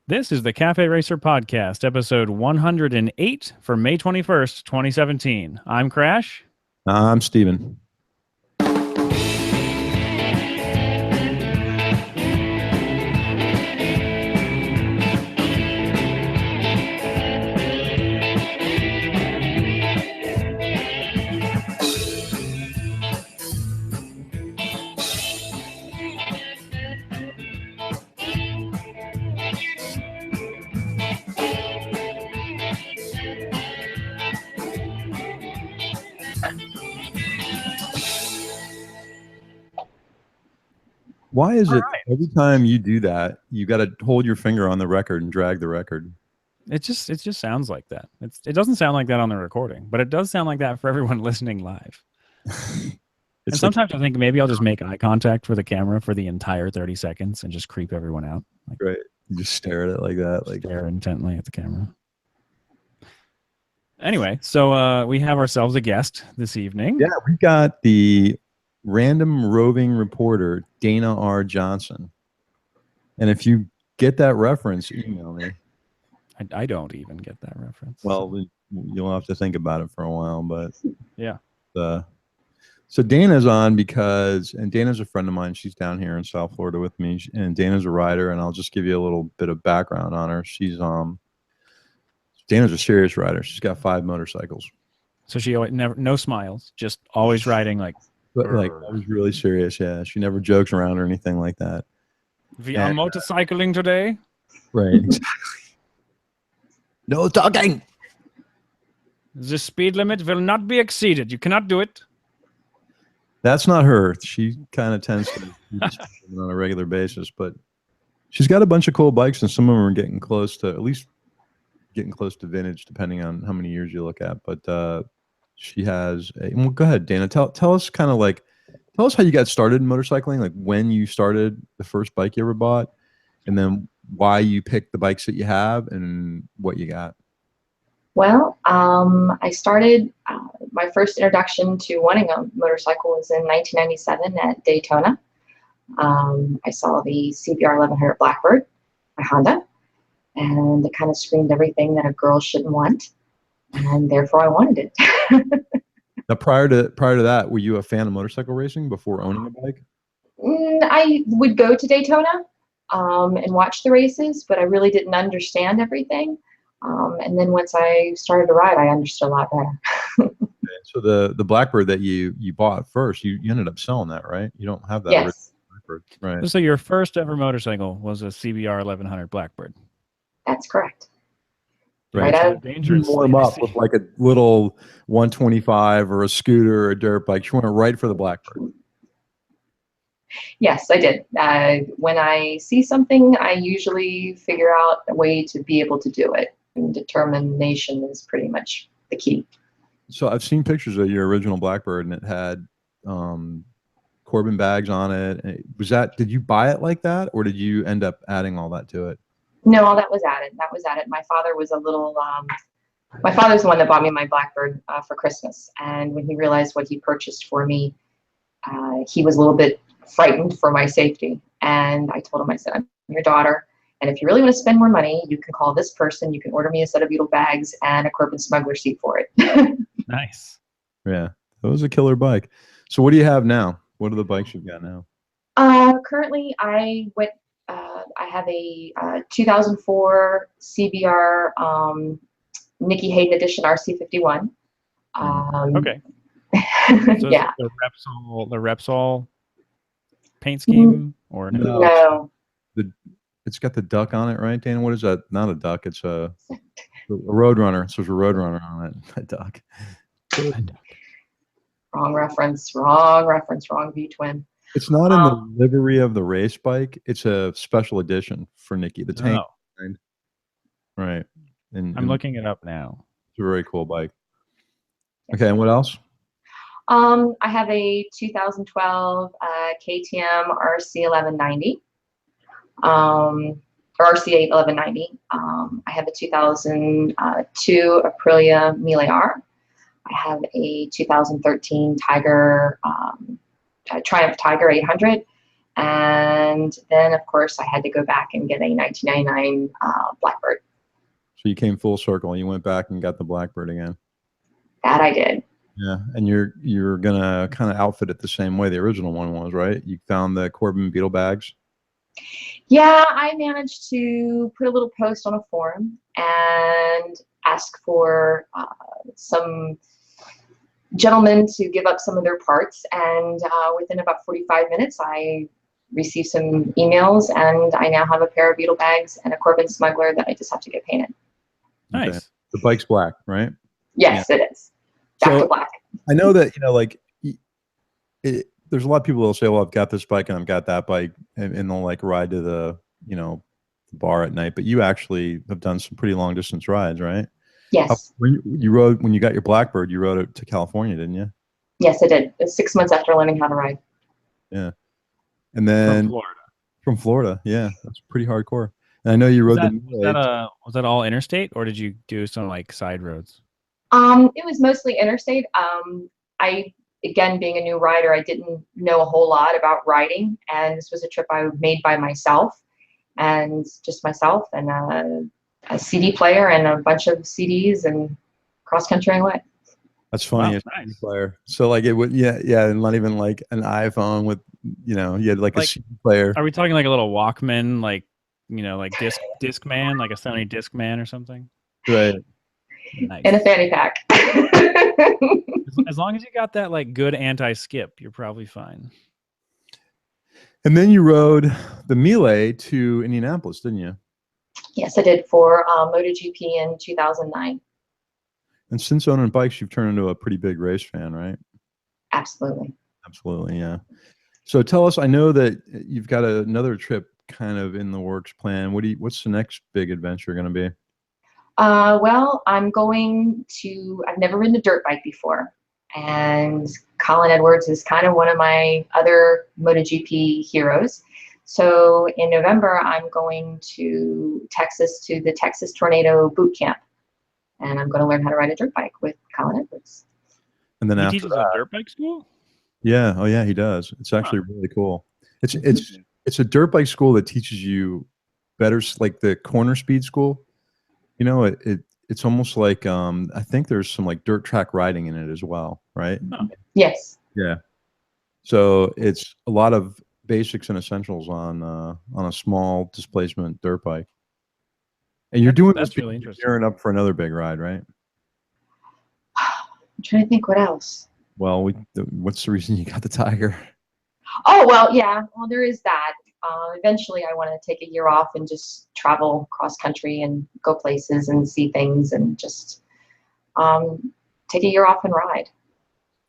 This is the Cafe Racer Podcast, episode 108 for May 21st, 2017. I'm Crash. I'm Steven. Why is it every time you do that, you got to hold your finger on the record and drag the record? It just sounds like that. It doesn't sound like that on the recording, but it does sound like that for everyone listening live. And sometimes I think maybe I'll just make eye contact for the camera for the entire 30 seconds and just creep everyone out. Right. You just stare at it like that. Stare intently at the camera. Anyway, so we have ourselves a guest this evening. Yeah, we got the random roving reporter, Dana R. Johnson. And if you get that reference, email me. I don't even get that reference. Well, you'll have to think about it for a while, but yeah. So Dana's on because, and Dana's a friend of mine. She's down here in South Florida with me, and Dana's a rider, and I'll just give you a little bit of background on her. Dana's a serious rider. She's got 5 motorcycles. So she always no smiles, just always riding always really serious. Yeah, she never jokes around or anything like that. We are motorcycling today. Right. Exactly. No talking. The speed limit will not be exceeded. You cannot do it. That's not her. She kind of tends to do this on a regular basis, but she's got a bunch of cool bikes, and some of them are getting close to vintage, depending on how many years you look at. But she has well, go ahead, Dana. Tell us tell us how you got started in motorcycling, like when you started, the first bike you ever bought, and then why you picked the bikes that you have and what you got. Well, I started, my first introduction to wanting a motorcycle was in 1997 at Daytona. I saw the CBR 1100 Blackbird by Honda, and it kind of screamed everything that a girl shouldn't want, and therefore I wanted it. Now, prior to that, were you a fan of motorcycle racing before owning a bike? I would go to Daytona and watch the races, but I really didn't understand everything. And then once I started to ride, I understood a lot better. Okay, so the Blackbird that you bought first, you ended up selling that, right? You don't have that original Blackbird, right? So your first ever motorcycle was a CBR 1100 Blackbird. That's correct. Right. So dangerous. You warm up with like a little 125 or a scooter or a dirt bike. You went right for the Blackbird. Yes, I did. When I see something, I usually figure out a way to be able to do it. And determination is pretty much the key. So I've seen pictures of your original Blackbird, and it had Corbin bags on it. Did you buy it like that, or did you end up adding all that to it? No, all that was added. That was added. My father was my father's the one that bought me my Blackbird for Christmas. And when he realized what he purchased for me, he was a little bit frightened for my safety. And I told him, I said, I'm your daughter, and if you really want to spend more money, you can call this person. You can order me a set of Beetle bags and a Corbin smuggler seat for it. Nice. Yeah, that was a killer bike. So what do you have now? What are the bikes you've got now? Currently, I have a 2004 CBR Nikki Hayden Edition RC51. Okay. So yeah. The Repsol paint scheme, or no? It's got the duck on it, right, Dana? What is that? Not a duck. It's a Roadrunner. So there's a Roadrunner on it. A duck. Wrong reference. Wrong V-twin. It's not in the livery of the race bike. It's a special edition for Nikki, the tank. Oh. Right. And I'm looking it up now. It's a very cool bike. Okay, and what else? I have a 2012 KTM RC1190, or RC8 1190. I have a 2002 Aprilia Mille R. I have a 2013 Triumph Tiger 800, And then, of course, I had to go back and get a 1999 Blackbird. So you came full circle. You went back and got the Blackbird again. That I did. Yeah, and you're gonna kind of outfit it the same way the original one was, right? You found the Corbin beetle bags. Yeah, I managed to put a little post on a forum and ask for some gentlemen to give up some of their parts. And within about 45 minutes, I received some emails, and I now have a pair of beetle bags and a Corbin Smuggler that I just have to get painted. Nice. Okay. The bike's black, right? Yes, yeah. It is. Back to black. I know that, like, there's a lot of people that'll say, well, I've got this bike and I've got that bike, and they'll like ride to the, bar at night. But you actually have done some pretty long distance rides, right? Yes. When you got your Blackbird, you rode it to California, didn't you? Yes, I did. It was 6 months after learning how to ride. Yeah. And then from Florida. Yeah. That's pretty hardcore. And I know you rode was that all interstate, or did you do some like side roads? It was mostly interstate. Again, being a new rider, I didn't know a whole lot about riding, and this was a trip I made by myself, and just myself and a CD player and a bunch of CDs, and cross country I went. That's funny. Wow, a CD player. So like it would, and not even like an iPhone with, you had like a CD player. Are we talking like a little Walkman, like like Discman, like a Sony Discman or something? Right. Nice. In a fanny pack. As long as you got that like good anti-skip, you're probably fine. And then you rode the Melee to Indianapolis, didn't you? Yes, I did, for MotoGP in 2009. And since owning bikes, you've turned into a pretty big race fan, right? Absolutely. Absolutely, yeah. So tell us, I know that you've got another trip kind of in the works plan. What's the next big adventure going to be? Well, I've never ridden a dirt bike before, and Colin Edwards is kind of one of my other MotoGP heroes. So in November, I'm going to Texas to the Texas Tornado Boot Camp, and I'm going to learn how to ride a dirt bike with Colin Edwards. And then he after teaches that, a dirt bike school? Yeah. Oh yeah, he does. It's actually really cool. It's a dirt bike school that teaches you better, like the corner speed school. It's almost like I think there's some like dirt track riding in it as well, right? Oh. Yes. Yeah. So it's a lot of basics and essentials on a small displacement dirt bike. And you're doing that's this really interesting. Gearing up for another big ride, right? I'm trying to think what else. Well, what's the reason you got the Tiger? Oh, well, yeah. Well, there is that. Eventually, I want to take a year off and just travel cross country and go places and see things, and just take a year off and ride.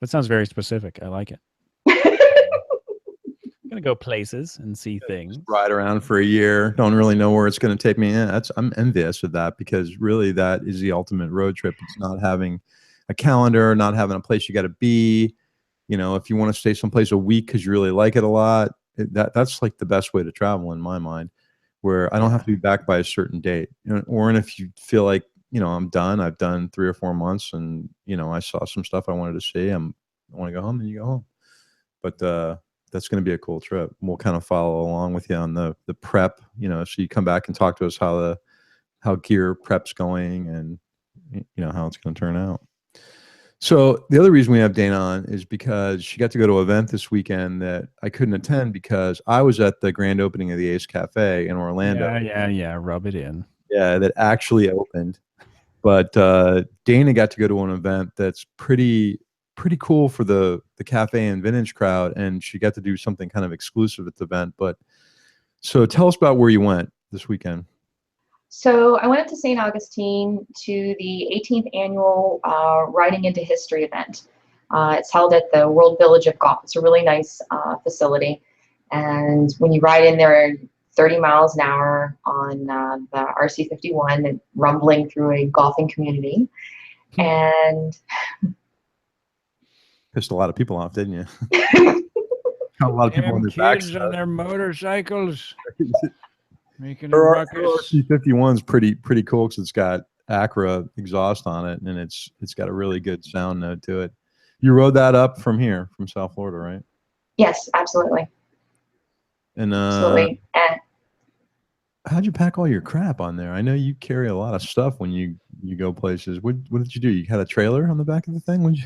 That sounds very specific. I like it. I'm gonna go places and see things. Just ride around for a year. Don't really know where it's going to take me. I'm envious of that, because really that is the ultimate road trip. It's not having a calendar, not having a place you got to be. If you want to stay someplace a week because you really like it a lot, that's like the best way to travel in my mind, where I don't have to be back by a certain date. Or if you feel like, I'm done, I've done 3 or 4 months, and I saw some stuff I wanted to see, I want to go home, and you go home. But that's going to be a cool trip. We'll kind of follow along with you on the prep, so you come back and talk to us how gear prep's going, and how it's going to turn out. So the other reason we have Dana on is because she got to go to an event this weekend that I couldn't attend because I was at the grand opening of the Ace Cafe in Orlando. Yeah. Rub it in. Yeah, that actually opened. But Dana got to go to an event that's pretty cool for the cafe and vintage crowd, and she got to do something kind of exclusive at the event. But so tell us about where you went this weekend. So I went up to St. Augustine to the 18th annual Riding into History event. It's held at the World Village of Golf. It's a really nice facility. And when you ride in there 30 miles an hour on the RC51 and rumbling through a golfing community. And pissed a lot of people off, didn't you? A lot of people on their backs on their motorcycles. Making Her a ruckus. RC51's pretty cool because it's got Acura exhaust on it, and it's got a really good sound note to it. You rode that up from here, from South Florida, right? Yes, absolutely. And Absolutely. And how'd you pack all your crap on there? I know you carry a lot of stuff when you go places. What did you do? You had a trailer on the back of the thing? Would you?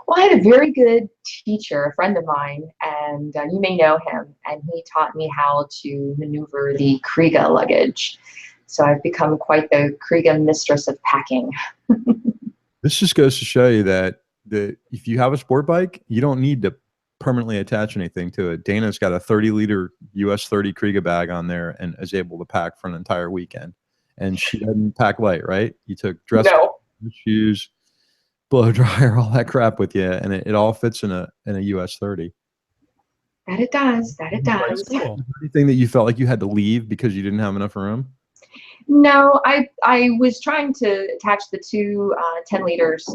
well, I had a very good teacher, a friend of mine, and you may know him, and he taught me how to maneuver the Kriega luggage. So I've become quite the Kriega mistress of packing. This just goes to show you that if you have a sport bike, you don't need to permanently attach anything to it. Dana's got a 30-liter US 30 Kriega bag on there and is able to pack for an entire weekend. And she doesn't pack light, right? You took dress No, shoes, blow dryer, all that crap with you, and it all fits in a US 30. that it does. That it That's does. cool. Anything that you felt like you had to leave because you didn't have enough room? No, I was trying to attach the two 10 liters,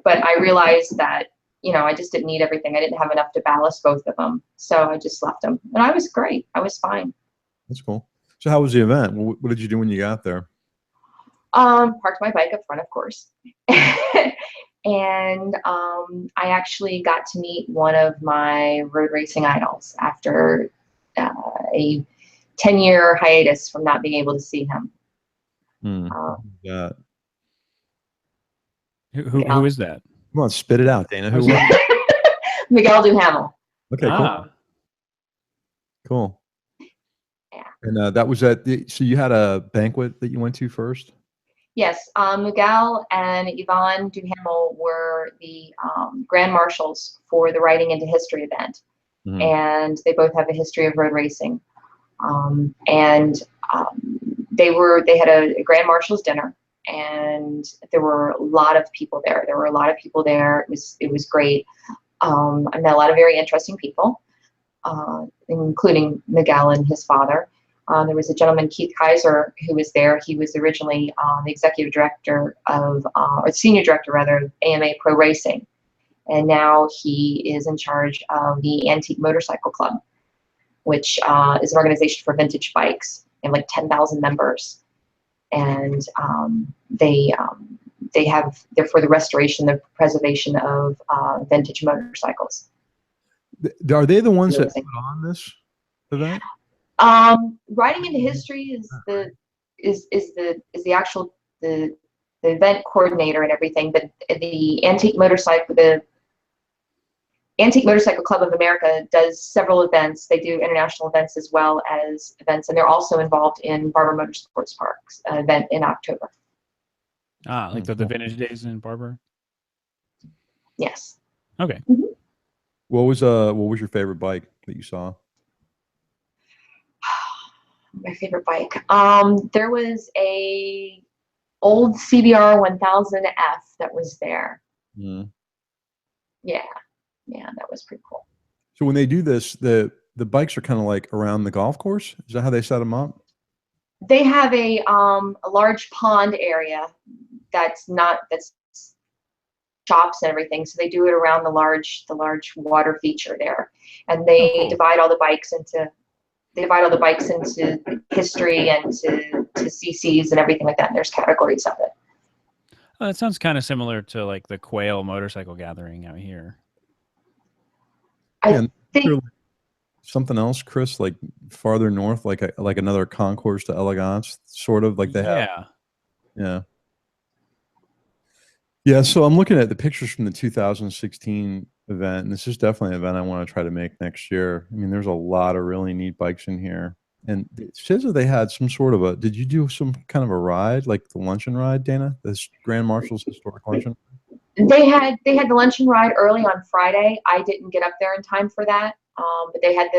but I realized that, I just didn't need everything. I didn't have enough to ballast both of them. So I just left them. And I was great. I was fine. That's cool. So how was the event? What did you do when you got there? Parked my bike up front, of course. And I actually got to meet one of my road racing idols after a 10-year hiatus from not being able to see him. Yeah. Who is that? Come on, spit it out, Dana. Who was it? Miguel Duhamel. Okay, Ah, cool. Yeah. And that was so you had a banquet that you went to first? Yes, Miguel and Yvonne Duhamel were the grand marshals for the Writing into History event, and they both have a history of road racing. They had a grand marshals dinner, and there were a lot of people there. It was great. I met a lot of very interesting people, including Miguel and his father. There was a gentleman, Keith Kaiser, who was there. He was originally the executive director or senior director rather, of AMA Pro Racing, and now he is in charge of the Antique Motorcycle Club, which is an organization for vintage bikes. They have like 10,000 members, and they're for the restoration, the preservation of vintage motorcycles. Are they the ones that put on this event? Writing into History is the actual the event coordinator and everything, but the Antique Motorcycle Club of America does several events. They do international events as well as events, and they're also involved in Barber Motorsports Park's event in October. like the vintage days in Barber. Yes. Okay. Mm-hmm. What was your favorite bike that you saw? My favorite bike. There was a old CBR 1000F that was there. Mm. Yeah, that was pretty cool. So when they do this, the bikes are kind of like around the golf course. Is that how they set them up? They have a large pond area that's shops and everything. So they do it around the large water feature there, and they divide all the bikes into history and to CCs and everything like that. And there's categories of it. Oh, that sounds kind of similar to like the Quail motorcycle gathering out here. I think something else, Chris, like farther north, like another concourse to Elegance, sort of like they have. Yeah. So I'm looking at the pictures from the 2016 event, and this is definitely an event I want to try to make next year. I mean, there's a lot of really neat bikes in here, and it says that they had some sort of did you do some kind of a ride, like the luncheon ride, Dana? This Grand Marshals Historic Luncheon? They had the luncheon ride early on Friday. I didn't get up there in time for that, but they had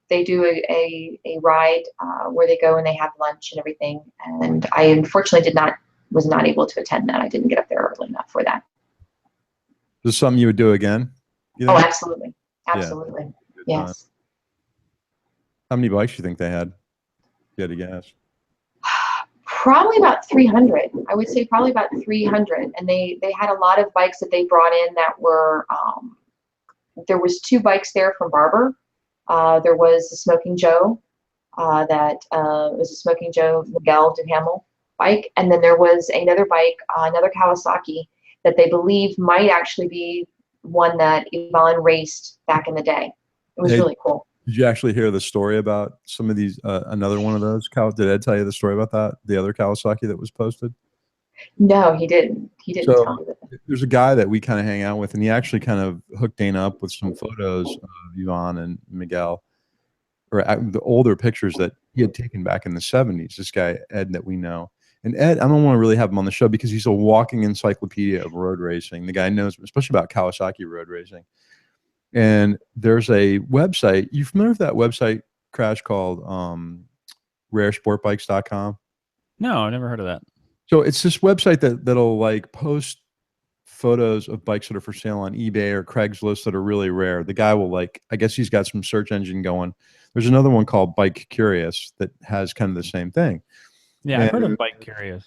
they do a ride where they go and they have lunch and everything, and I unfortunately was not able to attend that. I didn't get up there early enough for that. Is this something you would do again? Oh, absolutely. Absolutely. Yeah. Yes. How many bikes do you think they had? If you had to guess. Probably about 300. I would say probably about 300. And they had a lot of bikes that they brought in that were, there was 2 bikes there from Barber. There was a Smoking Joe that was a Smoking Joe Miguel Duhamel bike. And then there was another bike, another Kawasaki, that they believe might actually be one that Yvonne raced back in the day. It was really cool. Did you actually hear the story about some of these? Another one of those. Did Ed tell you the story about that? The other Kawasaki that was posted. No, he didn't. He didn't tell So me that. there's a guy that we kind of hang out with, and he actually kind of hooked Dana up with some photos of Yvonne and Miguel, or the older pictures that he had taken back in the 70s. This guy, Ed, that we know. And Ed, I don't want to really have him on the show because he's a walking encyclopedia of road racing. The guy knows, especially about Kawasaki road racing. And there's a website. You familiar with that website, Crash, called raresportbikes.com? No, I never heard of that. So it's this website that'll like post photos of bikes that are for sale on eBay or Craigslist that are really rare. The guy will like, I guess he's got some search engine going. There's another one called Bike Curious that has kind of the same thing. Yeah, I've heard of Bike Curious.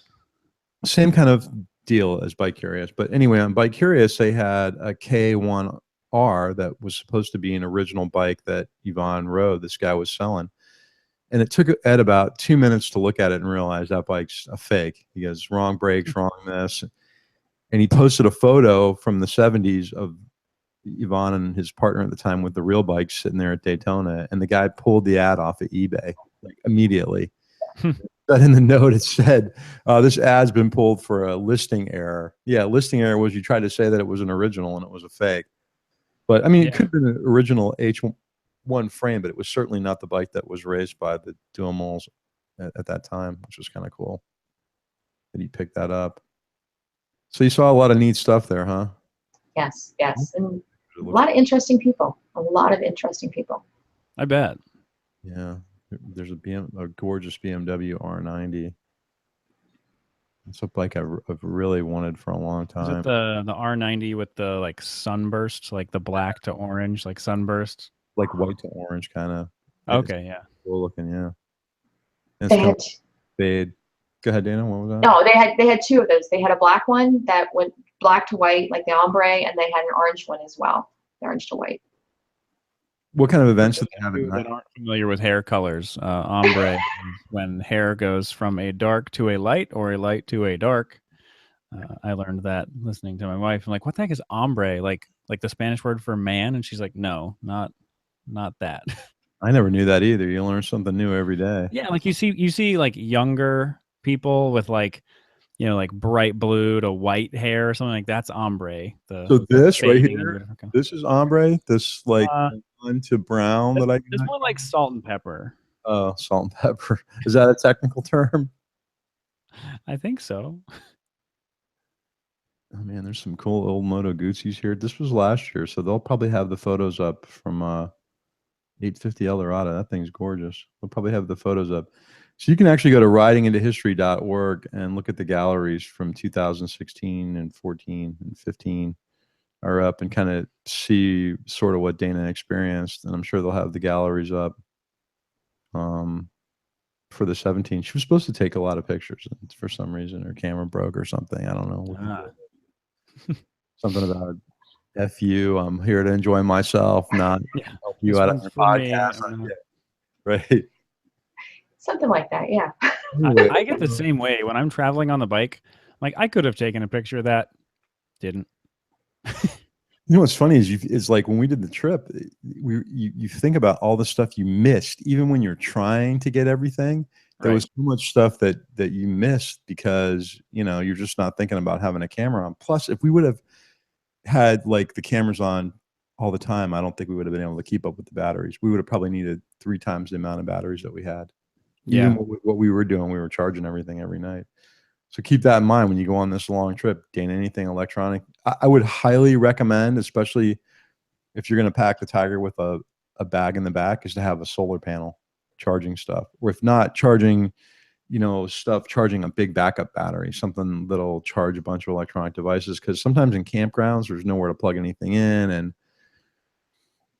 Same kind of deal as Bike Curious. But anyway, on Bike Curious, they had a K1R that was supposed to be an original bike that Yvonne rode. This guy was selling. And it took Ed about 2 minutes to look at it and realize that bike's a fake. He goes, wrong brakes, wrong this. And he posted a photo from the 70s of Yvonne and his partner at the time with the real bike sitting there at Daytona. And the guy pulled the ad off of eBay like immediately. But in the note, it said, this ad's been pulled for a listing error. Yeah, listing error was you tried to say that it was an original and it was a fake. But I mean, it could have been an original H1 frame, but it was certainly not the bike that was raced by the dual moles at that time, which was kind of cool that he picked that up. So you saw a lot of neat stuff there, huh? Yes, yes. And a lot of interesting people. A lot of interesting people. I bet. Yeah. There's a gorgeous BMW R9t. It's a bike I've really wanted for a long time. Is it the R9t with the like sunburst, like the black to orange, like sunburst? Like white to orange kind of. Okay, yeah. Cool looking, yeah. And They had fade. Go ahead, Dana. What was that? No, they had two of those. They had a black one that went black to white, like the ombre, and they had an orange one as well, the orange to white. What kind of events did they have at night? That aren't familiar with hair colors. Ombre is when hair goes from a dark to a light or a light to a dark. I learned that listening to my wife. I'm like, what the heck is ombre? Like the Spanish word for man? And she's like, no, not that. I never knew that either. You learn something new every day. Yeah, like you see like younger people with like, you know, like bright blue to white hair or something like that's ombre. So this right here, this is ombre. This like to brown that I got. It's more like salt and pepper. Oh, salt and pepper. Is that a technical term? I think so. Oh man, there's some cool old Moto Guzzi's here. This was last year, so they'll probably have the photos up from 850 Eldorado. That thing's gorgeous. They'll probably have the photos up. So you can actually go to ridingintohistory.org and look at the galleries from 2016 and 14 and 15 are up and kind of see sort of what Dana experienced. And I'm sure they'll have the galleries up for the 17. She was supposed to take a lot of pictures, and for some reason her camera broke or something. I don't know. Something about F you. I'm here to enjoy myself, not help you out of the podcast. Right. Something like that, yeah. I get the same way when I'm traveling on the bike. Like I could have taken a picture of that, didn't. You know what's funny is like when we did the trip, you think about all the stuff you missed, even when you're trying to get everything. There was so much stuff that you missed because you're just not thinking about having a camera on. Plus, if we would have had like the cameras on all the time, I don't think we would have been able to keep up with the batteries. We would have probably needed 3 times the amount of batteries that we had. Yeah. Even what we were doing, we were charging everything every night. So keep that in mind when you go on this long trip. Dana, anything electronic, I would highly recommend, especially if you're going to pack the Tiger with a bag in the back, is to have a solar panel charging stuff. Or if not, charging, charging a big backup battery, something that'll charge a bunch of electronic devices. Because sometimes in campgrounds, there's nowhere to plug anything in. And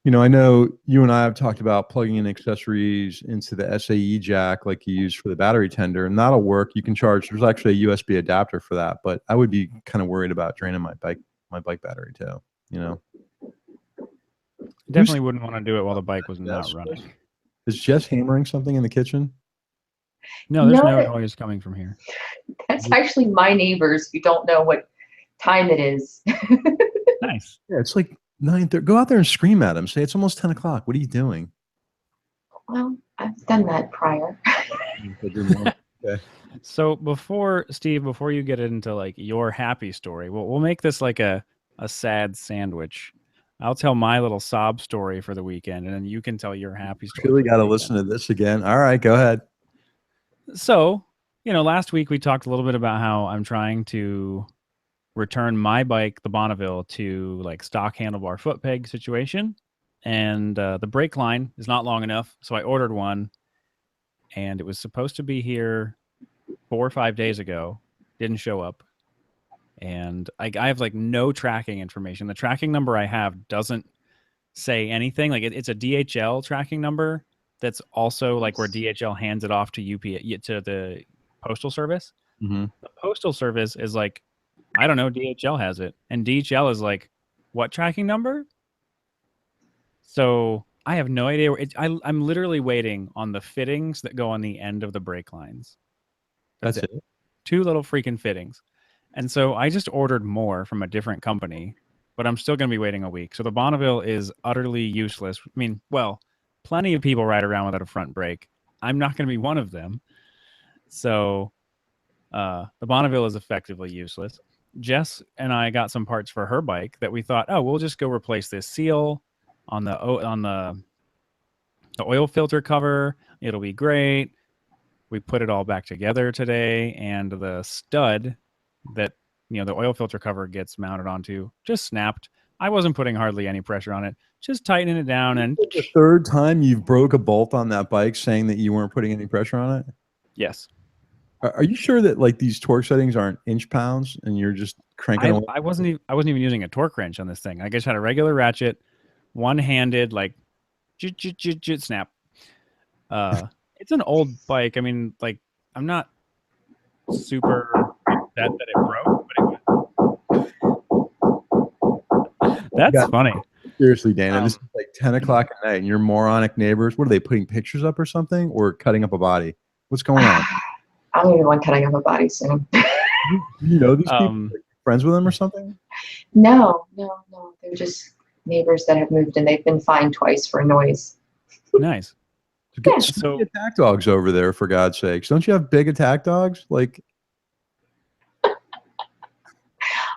I know you and I have talked about plugging in accessories into the SAE jack like you use for the battery tender, and that'll work. You can charge. There's actually a USB adapter for that, but I would be kind of worried about draining my bike battery too. Definitely wouldn't want to do it while the bike was not running. Is Jess hammering something in the kitchen? No, there's no noise coming from here. That's actually my neighbors who don't know what time it is. Nice. Yeah, it's like 9:30. Go out there and scream at them. Say it's almost 10 o'clock. What are you doing? Well, I've done that prior. Okay. So before you get into like your happy story, we'll make this like a sad sandwich. I'll tell my little sob story for the weekend, and then you can tell your happy story. Really got to listen to this again. All right, go ahead. So, last week we talked a little bit about how I'm trying to return my bike, the Bonneville, to like stock handlebar foot peg situation. And the brake line is not long enough. So I ordered one, and it was supposed to be here 4 or 5 days ago. Didn't show up. And I have like no tracking information. The tracking number I have doesn't say anything. Like it's a DHL tracking number that's also like where DHL hands it off to to the postal service. Mm-hmm. The postal service is like, I don't know, DHL has it. And DHL is like, what tracking number? So I have no idea. I'm literally waiting on the fittings that go on the end of the brake lines. That's it. 2 little freaking fittings. And so I just ordered more from a different company, but I'm still going to be waiting a week. So the Bonneville is utterly useless. I mean, well, plenty of people ride around without a front brake. I'm not going to be one of them. So the Bonneville is effectively useless. Jess and I got some parts for her bike that we thought, oh, we'll just go replace this seal on the oil filter cover. It'll be great. We put it all back together today, and the stud that the oil filter cover gets mounted onto just snapped. I wasn't putting hardly any pressure on it, just tightening it down. And the third time you've broke a bolt on that bike saying that you weren't putting any pressure on it? Yes. Are you sure that like these torque settings aren't inch pounds and you're just cranking away? I wasn't even using a torque wrench on this thing. I just had a regular ratchet, one-handed, like snap. It's an old bike. I mean, like, I'm not super upset that it broke, but that's funny. Seriously, Dana, this is like 10 o'clock at night, and your moronic neighbors, what are they, putting pictures up or something, or cutting up a body? What's going on? I'm going to be the one cutting up a body soon. You know these people? Like, friends with them or something? No. They're just neighbors that have moved, and they've been fined twice for noise. Nice. Yeah. So attack dogs over there, for God's sakes. Don't you have big attack dogs? Like,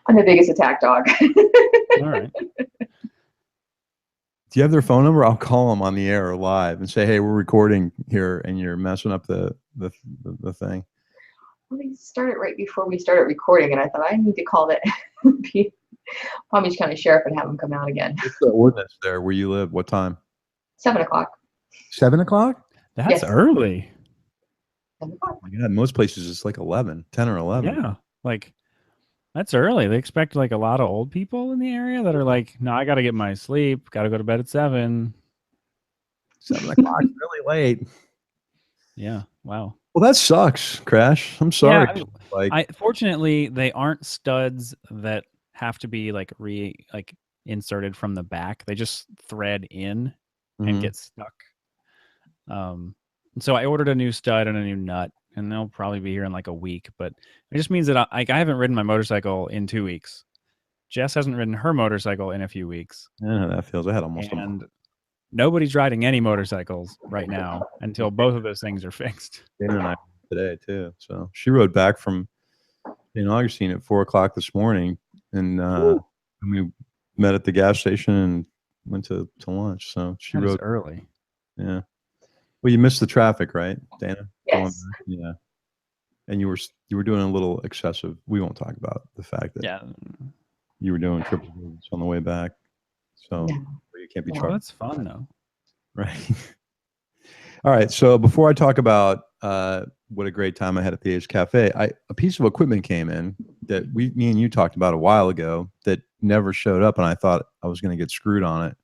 I'm the biggest attack dog. All right. Do you have their phone number? I'll call them on the air or live and say, hey, we're recording here and you're messing up the thing. Well, we started right before we started recording, and I thought I need to call the Palm Beach County Sheriff and have him come out again. What's the ordinance there where you live? What time? 7 o'clock. 7 o'clock? That's early. 7 o'clock. Oh my God, most places it's like 10 or 11. Yeah, like that's early. They expect like a lot of old people in the area that are like, no, I got to get my sleep. Got to go to bed at 7. 7 o'clock, really late. Yeah. Wow. Well, that sucks, Crash. I'm sorry. Yeah, fortunately, they aren't studs that have to be like inserted from the back. They just thread in and get stuck. So I ordered a new stud and a new nut, and they'll probably be here in like a week. But it just means that I haven't ridden my motorcycle in 2 weeks. Jess hasn't ridden her motorcycle in a few weeks. I know how that feels. I had almost a month. Nobody's riding any motorcycles right now until both of those things are fixed. Dana and I today too. So she rode back from St. Augustine at 4 o'clock this morning, and we met at the gas station and went to lunch. So she rode early. Yeah. Well, you missed the traffic, right, Dana? Yes. Yeah. And you were doing a little excessive. We won't talk about the fact that you were doing triple movements on the way back. So you can't be charged. That's fun though. Right. All right. So before I talk about what a great time I had at the Ace Cafe, a piece of equipment came in that me and you talked about a while ago that never showed up, and I thought I was going to get screwed on it.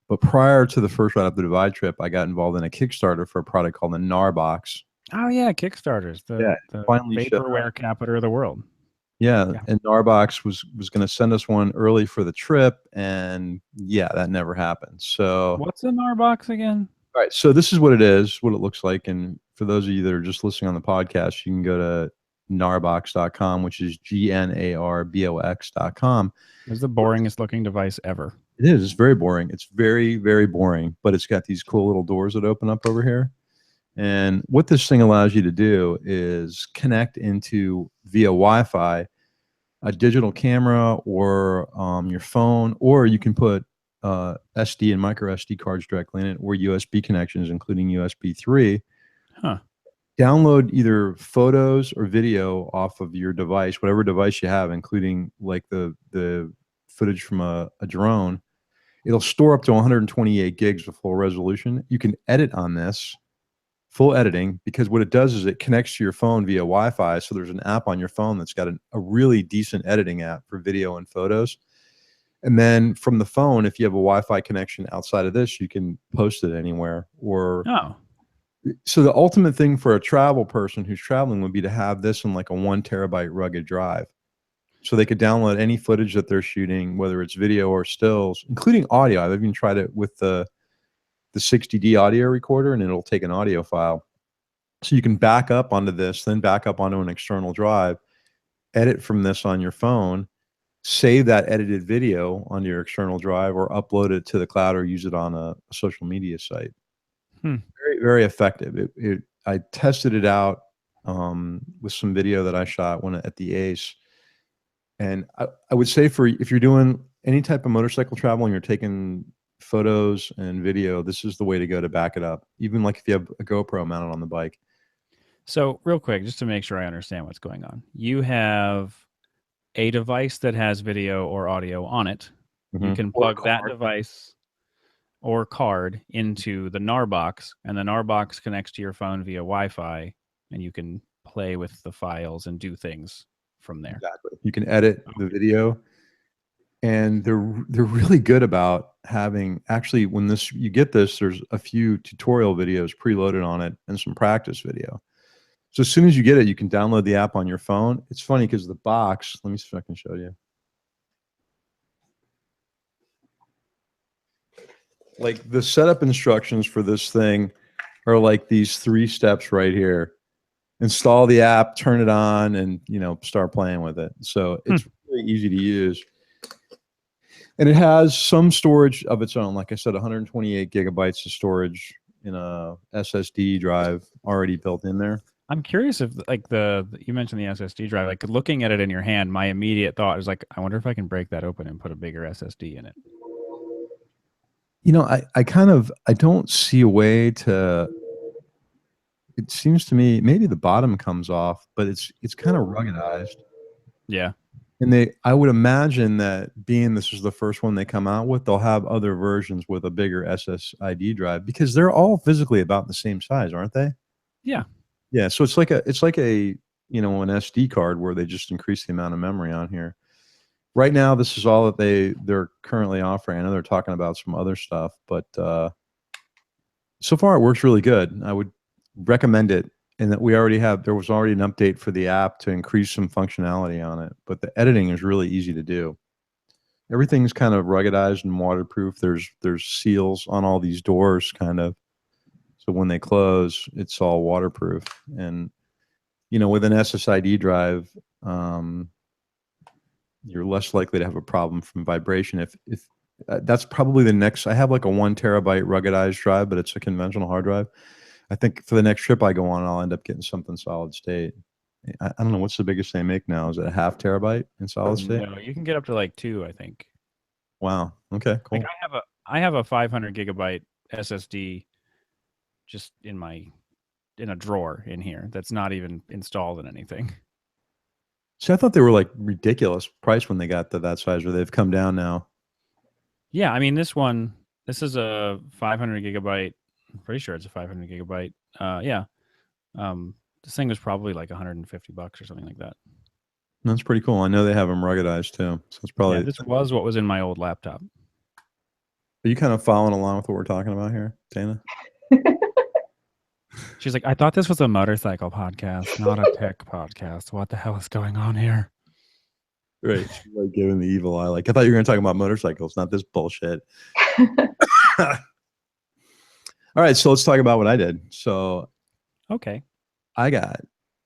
But prior to the first Ride Up the Divide trip, I got involved in a Kickstarter for a product called the NAR box. Oh yeah, Kickstarters. The vaporware capital of the world. Yeah, and Narbox was going to send us one early for the trip, and that never happened. So what's a Narbox again? All right, so this is what it is, what it looks like, and for those of you that are just listening on the podcast, you can go to narbox.com, which is GNARBOX.com. It's the boringest looking device ever. It is. It's very boring. It's very, very boring, but it's got these cool little doors that open up over here. And what this thing allows you to do is connect into via Wi-Fi a digital camera or your phone, or you can put SD and micro SD cards directly in it, or USB connections, including USB 3. Huh. Download either photos or video off of your device, whatever device you have, including like the footage from a drone. It'll store up to 128 gigs of full resolution. You can edit on this, full editing, because what it does is it connects to your phone via Wi-Fi. So there's an app on your phone that's got a really decent editing app for video and photos. And then from the phone, if you have a Wi-Fi connection outside of this, you can post it anywhere. Or so the ultimate thing for a travel person who's traveling would be to have this in like a 1 terabyte rugged drive. So they could download any footage that they're shooting, whether it's video or stills, including audio. I've even tried it with the 60D audio recorder, and it'll take an audio file. So you can back up onto this, then back up onto an external drive, edit from this on your phone, save that edited video onto your external drive, or upload it to the cloud, or use it on a social media site. Very, very effective. I tested it out with some video that I shot at the Ace. And I would say if you're doing any type of motorcycle travel and you're taking photos and video, this is the way to go to back it up. Even like if you have a GoPro mounted on the bike. So real quick, just to make sure I understand what's going on. You have a device that has video or audio on it. You can plug that device or card into the NAR box, and the NAR box connects to your phone via Wi-Fi, and you can play with the files and do things from there. Exactly. You can edit the video, and they're really good about having, actually, when you get this, there's a few tutorial videos preloaded on it and some practice video. So as soon as you get it, you can download the app on your phone. It's funny because the box, let me see if I can show you. Like the setup instructions for this thing are like these 3 steps right here. Install the app, turn it on, and start playing with it. So it's really easy to use. And it has some storage of its own. Like I said, 128 gigabytes of storage in a SSD drive already built in there. I'm curious if, like, you mentioned the SSD drive. Like, looking at it in your hand, my immediate thought is like, I wonder if I can break that open and put a bigger SSD in it. I don't see a way to. It seems to me maybe the bottom comes off, but it's kind of ruggedized. Yeah. And I would imagine that being this is the first one they come out with, they'll have other versions with a bigger SSID drive, because they're all physically about the same size, aren't they? Yeah. Yeah. So it's like a an SD card where they just increase the amount of memory on here. Right now, this is all that they're currently offering. I know they're talking about some other stuff, but so far it works really good. I would recommend it. And that there was already an update for the app to increase some functionality on it, but the editing is really easy to do. Everything's kind of ruggedized and waterproof. There's seals on all these doors, kind of, so when they close, it's all waterproof. And with an SSID drive, you're less likely to have a problem from vibration. If that's probably the next. I have like a 1 terabyte ruggedized drive, but it's a conventional hard drive. I think for the next trip I go on, I'll end up getting something solid state. I don't know, what's the biggest they make now? Is it a 0.5 terabyte in solid state? No, you can get up to like 2, I think. Wow. Okay, cool. Like I have a 500 gigabyte SSD just in a drawer in here that's not even installed in anything. See, I thought they were like ridiculous price when they got to that size, or they've come down now. Yeah, I mean this is a 500 gigabyte. I'm pretty sure it's a 500 gigabyte. Yeah. This thing was probably like $150 or something like that. That's pretty cool. I know they have them ruggedized too, so it's probably. Yeah, this was what was in my old laptop. Are you kind of following along with what we're talking about here, Dana? She's like, I thought this was a motorcycle podcast, not a tech podcast. What the hell is going on here? Right. She's like giving the evil eye. Like, I thought you were going to talk about motorcycles, not this bullshit. All right. So let's talk about what I did. So, okay. I got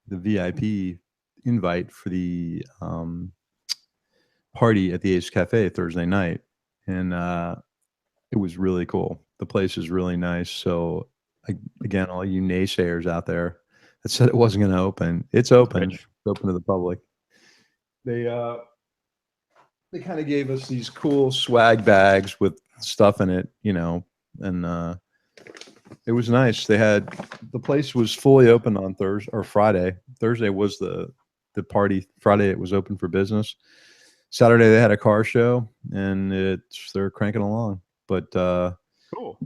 the VIP invite for the party at the Ace Cafe Thursday night. and it was really cool. The place is really nice. So again, all you naysayers out there that said it wasn't going to open, it's open. It's open to the public. They kind of gave us these cool swag bags with stuff in it, you know, and it was nice. The place was fully open on Thursday or Friday. Thursday was the party. Friday it was open for business. Saturday they had a car show, and they're cranking along. But cool.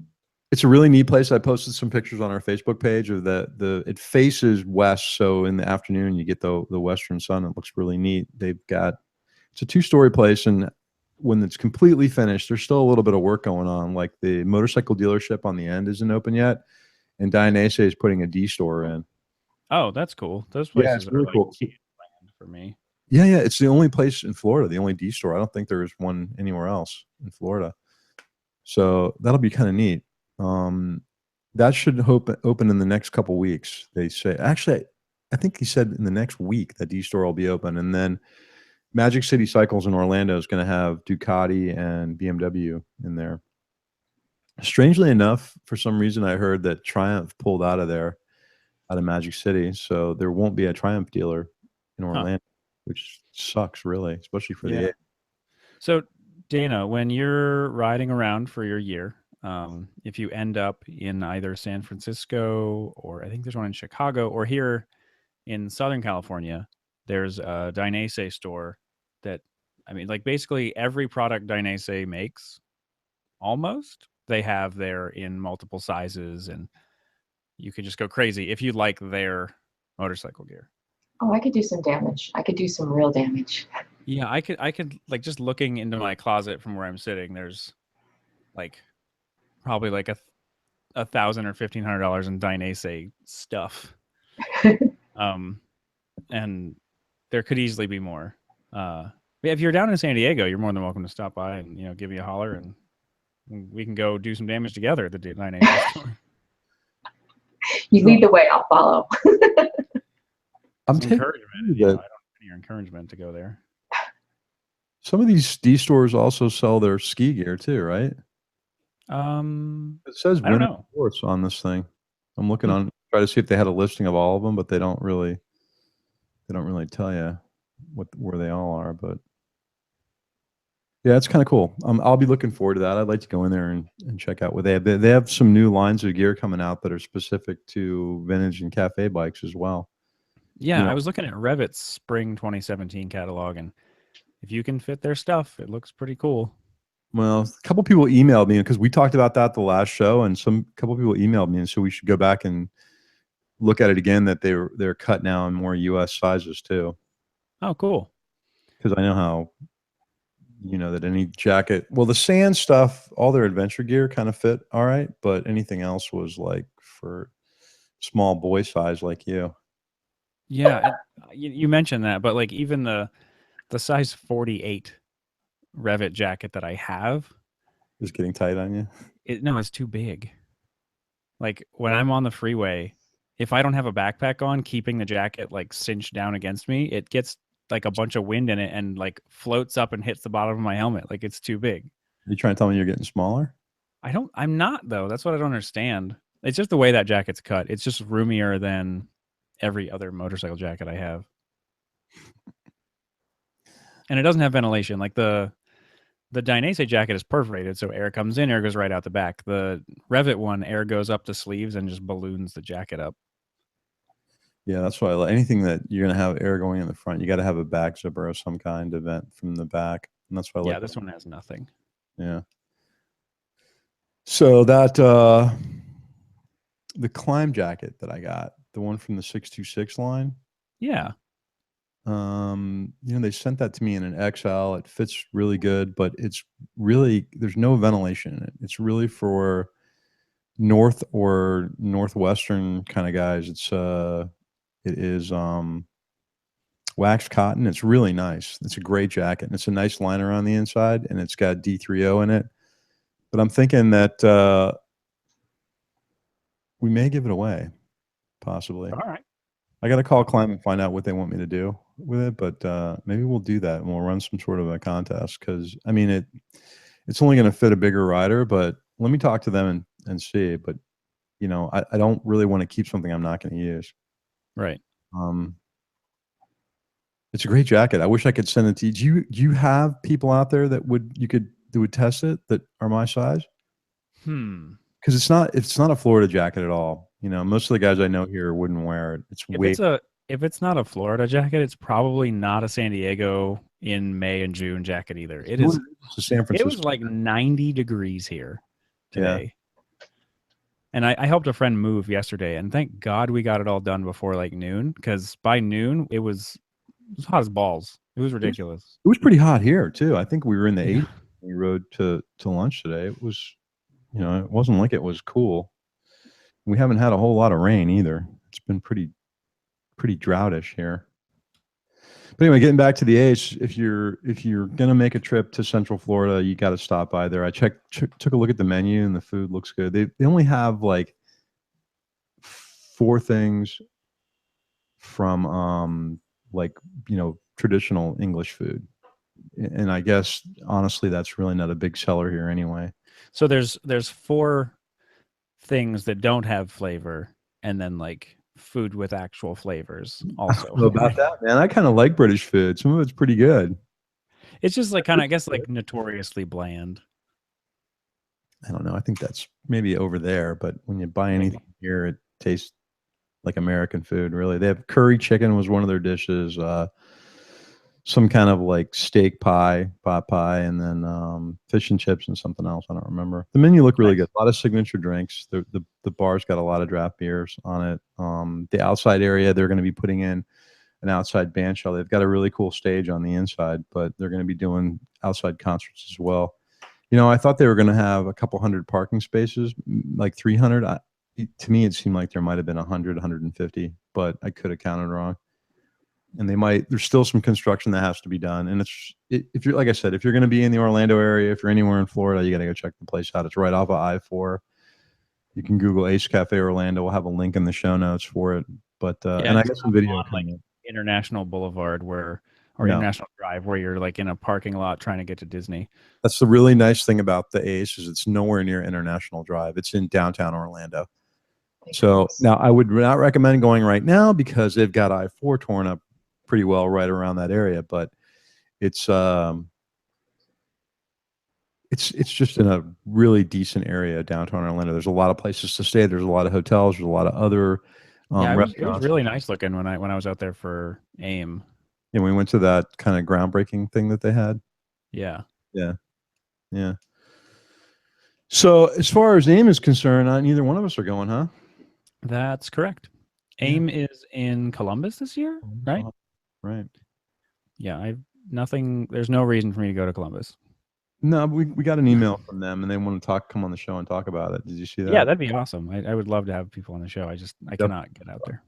It's a really neat place. I posted some pictures on our Facebook page of it faces west, so in the afternoon you get the western sun. It looks really neat. It's a 2-story place, and when it's completely finished, there's still a little bit of work going on. Like the motorcycle dealership on the end isn't open yet, and Dainese is putting a D store in. Oh, that's cool. Those places really are cool for me. Yeah, it's the only place in Florida, the only D store. I don't think there's one anywhere else in Florida. So that'll be kind of neat. That should open in the next couple weeks. They say, actually, I think he said in the next week that D store will be open, and then Magic City Cycles in Orlando is going to have Ducati and BMW in there. Strangely enough, for some reason, I heard that Triumph pulled out of Magic City, so there won't be a Triumph dealer in Orlando, which sucks, really, especially for the. So, Dana, when you're riding around for your year, if you end up in either San Francisco, or I think there's one in Chicago, or here in Southern California, there's a Dainese store that, I mean, like basically every product Dainese makes, almost, they have there in multiple sizes, and you could just go crazy if you like their motorcycle gear. Oh, I could do some damage. I could do some real damage. Yeah, I could like, just looking into my closet from where I'm sitting, there's like probably like $1,000 or $1,500 in Dainese stuff. And there could easily be more. If you're down in San Diego, you're more than welcome to stop by and, you know, give me a holler, and we can go do some damage together at the Dainese store. You lead the way, I'll follow. I'm encouragement. You know, I don't need your encouragement to go there. Some of these D stores also sell their ski gear too, right? It says winter sports on this thing. I'm looking on, try to see if they had a listing of all of them, but they don't really tell you where they all are. But yeah, it's kind of cool. I'll be looking forward to that. I'd like to go in there and check out what they have. They have some new lines of gear coming out that are specific to vintage and cafe bikes as well. Yeah, you know, I was looking at Revit's spring 2017 catalog, and if you can fit their stuff, it looks pretty cool. Well, a couple people emailed me because we talked about that the last show, and couple people emailed me, and so we should go back and look at it again. That they're cut now in more U.S. sizes too. Oh, cool. Because I know how, you know, that any jacket, well, the sand stuff, all their adventure gear kind of fit all right, but anything else was like for small boy size like you. Yeah, you mentioned that, but like even the size 48 Revit jacket that I have is getting tight on you. No, it's too big. Like when I'm on the freeway, if I don't have a backpack on, keeping the jacket like cinched down against me, it gets like a bunch of wind in it and like floats up and hits the bottom of my helmet. Like it's too big. Are you trying to tell me you're getting smaller? I'm not though. That's what I don't understand. It's just the way that jacket's cut. It's just roomier than every other motorcycle jacket I have. And it doesn't have ventilation. Like the Dainese jacket is perforated, so air comes in, air goes right out the back. The Revit one, air goes up the sleeves and just balloons the jacket up. Yeah, that's why anything that you're going to have air going in the front, you got to have a back zipper of some kind of vent from the back. And that's why I like this one has nothing. Yeah. So that the Climb jacket that I got, the one from the 626 line. Yeah. You know, they sent that to me in an XL. It fits really good, but it's really, there's no ventilation in it. It's really for north or northwestern kind of guys. It is waxed cotton. It's really nice. It's a great jacket, and it's a nice liner on the inside, and it's got D3O in it. But I'm thinking that we may give it away, possibly. All right. I got to call Climb and find out what they want me to do with it, but maybe we'll do that and we'll run some sort of a contest, because I mean, it's only going to fit a bigger rider. But let me talk to them and see. But you know, I don't really want to keep something I'm not going to use. Right. It's a great jacket. I wish I could send it to you. Do you have people out there that would test it that are my size? Because it's not a Florida jacket at all. You know, most of the guys I know here wouldn't wear it. If it's not a Florida jacket, it's probably not a San Diego in May and June jacket either. It is. San Francisco. It was like 90 degrees here today. Yeah. And I helped a friend move yesterday, and thank God we got it all done before like noon, because by noon it was hot as balls. It was ridiculous. It was pretty hot here too. I think we were in the 80s when we rode to lunch today. It was, you know, it wasn't like it was cool. We haven't had a whole lot of rain either. It's been pretty droutish here. But anyway, getting back to the Ace, if you're gonna make a trip to Central Florida, you got to stop by there. I took a look at the menu, and the food looks good. They only have like 4 things from like, you know, traditional English food, and I guess honestly that's really not a big seller here anyway. So there's 4 things that don't have flavor, and then like food with actual flavors also. I don't know about that, man. I kind of like British food. Some of it's pretty good. It's just like kind of, I guess, like notoriously bland. I don't know. I think that's maybe over there, but when you buy anything here, it tastes like American food, really. They have curry chicken was one of their dishes, some kind of like steak pie, pot pie, and then fish and chips and something else. I don't remember. The menu looked really good. A lot of signature drinks. The bar's got a lot of draft beers on it. The outside area, they're going to be putting in an outside band shell. They've got a really cool stage on the inside, but they're going to be doing outside concerts as well. You know, I thought they were going to have a couple hundred parking spaces, like 300. To me, it seemed like there might have been 100, 150, but I could have counted wrong. And there's still some construction that has to be done. And if you're, like I said, if you're going to be in the Orlando area, if you're anywhere in Florida, you got to go check the place out. It's right off of I-4. You can Google Ace Cafe Orlando. We'll have a link in the show notes for it. But, and I got some video on like International Boulevard International Drive, where you're like in a parking lot trying to get to Disney. That's the really nice thing about the Ace, is it's nowhere near International Drive. It's in downtown Orlando. So now I would not recommend going right now because they've got I-4 torn up pretty well right around that area, but it's just in a really decent area downtown Orlando. There's a lot of places to stay. There's a lot of hotels. There's a lot of other restaurants. It was really nice looking when I was out there for AIM. And we went to that kind of groundbreaking thing that they had. Yeah. So as far as AIM is concerned, neither one of us are going, huh? That's correct. AIM is in Columbus this year, right? Right. Yeah, there's no reason for me to go to Columbus. No, we got an email from them, and they want to come on the show and talk about it. Did you see that? Yeah, that'd be awesome. I would love to have people on the show. I cannot get out there.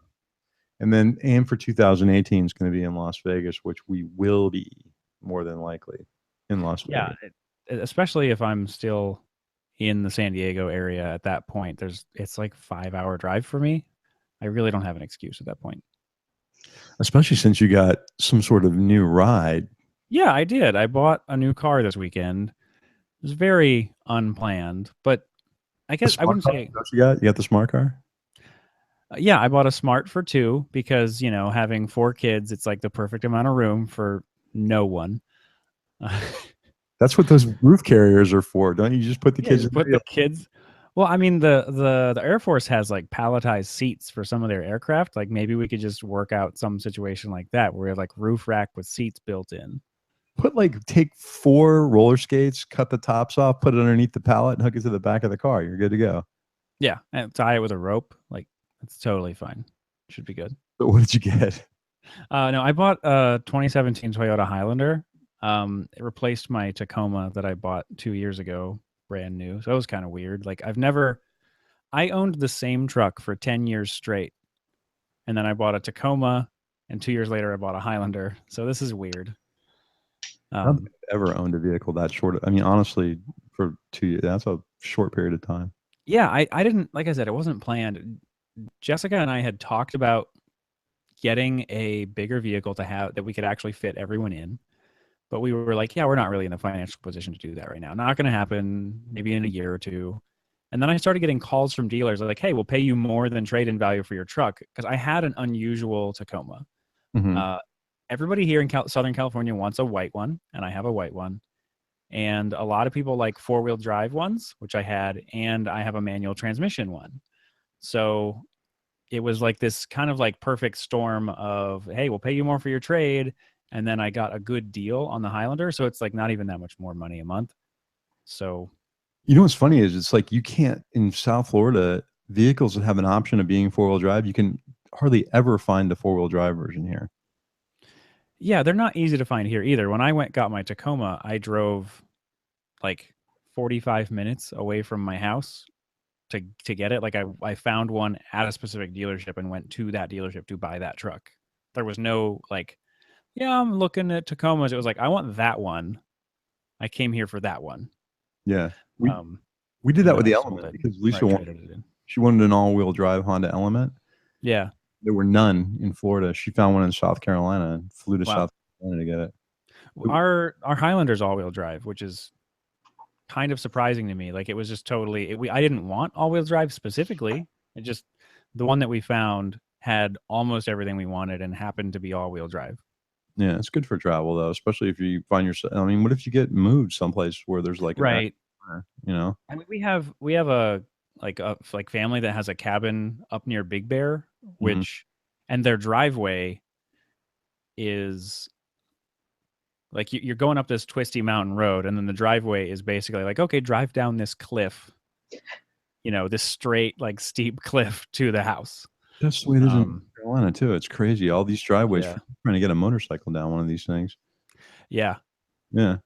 And then AIM for 2018 is going to be in Las Vegas, which we will be more than likely in Las Vegas. Yeah, especially if I'm still in the San Diego area at that point. It's like 5-hour drive for me. I really don't have an excuse at that point. Especially since you got some sort of new ride. Yeah, I did. I bought a new car this weekend. It was very unplanned, but I guess I wouldn't say. You got the smart car? Yeah, I bought a Smart for 2 because, you know, having 4 kids, it's like the perfect amount of room for no one. That's what those roof carriers are for. Don't you just put the kids in the kids? Well, I mean, the Air Force has like palletized seats for some of their aircraft. Like maybe we could just work out some situation like that where we have like roof rack with seats built in. Take 4 roller skates, cut the tops off, put it underneath the pallet, and hook it to the back of the car. You're good to go. Yeah, and tie it with a rope. Like it's totally fine. Should be good. But what did you get? No, I bought a 2017 Toyota Highlander. It replaced my Tacoma that I bought 2 years ago, brand new. So it was kind of weird. Like I owned the same truck for 10 years straight. And then I bought a Tacoma, and 2 years later I bought a Highlander. So this is weird. I don't think I've ever owned a vehicle that short. I mean, honestly, for 2 years, that's a short period of time. Yeah, I didn't, like I said, it wasn't planned. Jessica and I had talked about getting a bigger vehicle to have that we could actually fit everyone in. But we were like, yeah, we're not really in the financial position to do that right now. Not going to happen. Maybe in a year or two. And then I started getting calls from dealers like, hey, we'll pay you more than trade-in value for your truck, because I had an unusual Tacoma. Mhm. Everybody here in Southern California wants a white one, and I have a white one. And a lot of people like four-wheel drive ones, which I had, and I have a manual transmission one. So it was like this kind of like perfect storm of, hey, we'll pay you more for your trade. And then I got a good deal on the Highlander. So it's like not even that much more money a month. So You know what's funny is it's like you can't in South Florida, vehicles that have an option of being four-wheel drive, you can hardly ever find a four-wheel drive version here. yeah, they're not easy to find here either. When I got my Tacoma, I drove like 45 minutes away from my house to get it. Like I found one at a specific dealership and went to that dealership to buy that truck. There was no like, yeah, I'm looking at Tacomas. It was like, I want that one. I came here for that one. Yeah. We Um, did and that then with I the sold Element it. because Or I Lisa traded it in. she wanted an all-wheel drive Honda Element. Yeah. There were none in Florida. She found one in South Carolina and flew to Wow. South Carolina to get it. Our Highlander's all-wheel drive, which is kind of surprising to me. Like it was just totally. I didn't want all-wheel drive specifically. It just the one that we found had almost everything we wanted and happened to be all-wheel drive. Yeah, it's good for travel though, especially if you find yourself. I mean, what if you get moved someplace where there's like a back Right. corner, you know? I mean, we have a family that has a cabin up near Big Bear, which and their driveway is like you're going up this twisty mountain road, and then the driveway is basically like, okay, drive down this cliff, this straight like steep cliff to the house. That's the way it is in North Carolina too. It's crazy. All these driveways Yeah. for trying to get a motorcycle down one of these things. Yeah. Yeah.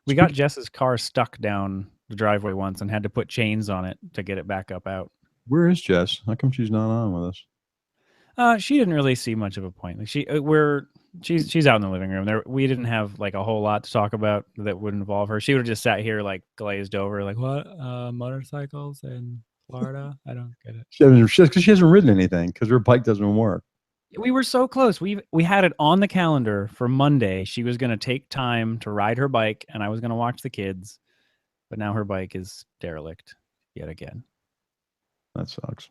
We got Jess's car stuck down the driveway once and had to put chains on it to get it back up out. Where is Jess? How come she's not on with us? She didn't really see much of a point. Like she's out in the living room. We didn't have like a whole lot to talk about that would involve her. She would have just sat here like glazed over, like what motorcycles in Florida? I don't get it. She hasn't ridden anything because her bike doesn't work. We were so close. We had it on the calendar for Monday. She was going to take time to ride her bike, and I was going to watch the kids. But now her bike is derelict yet again. That sucks.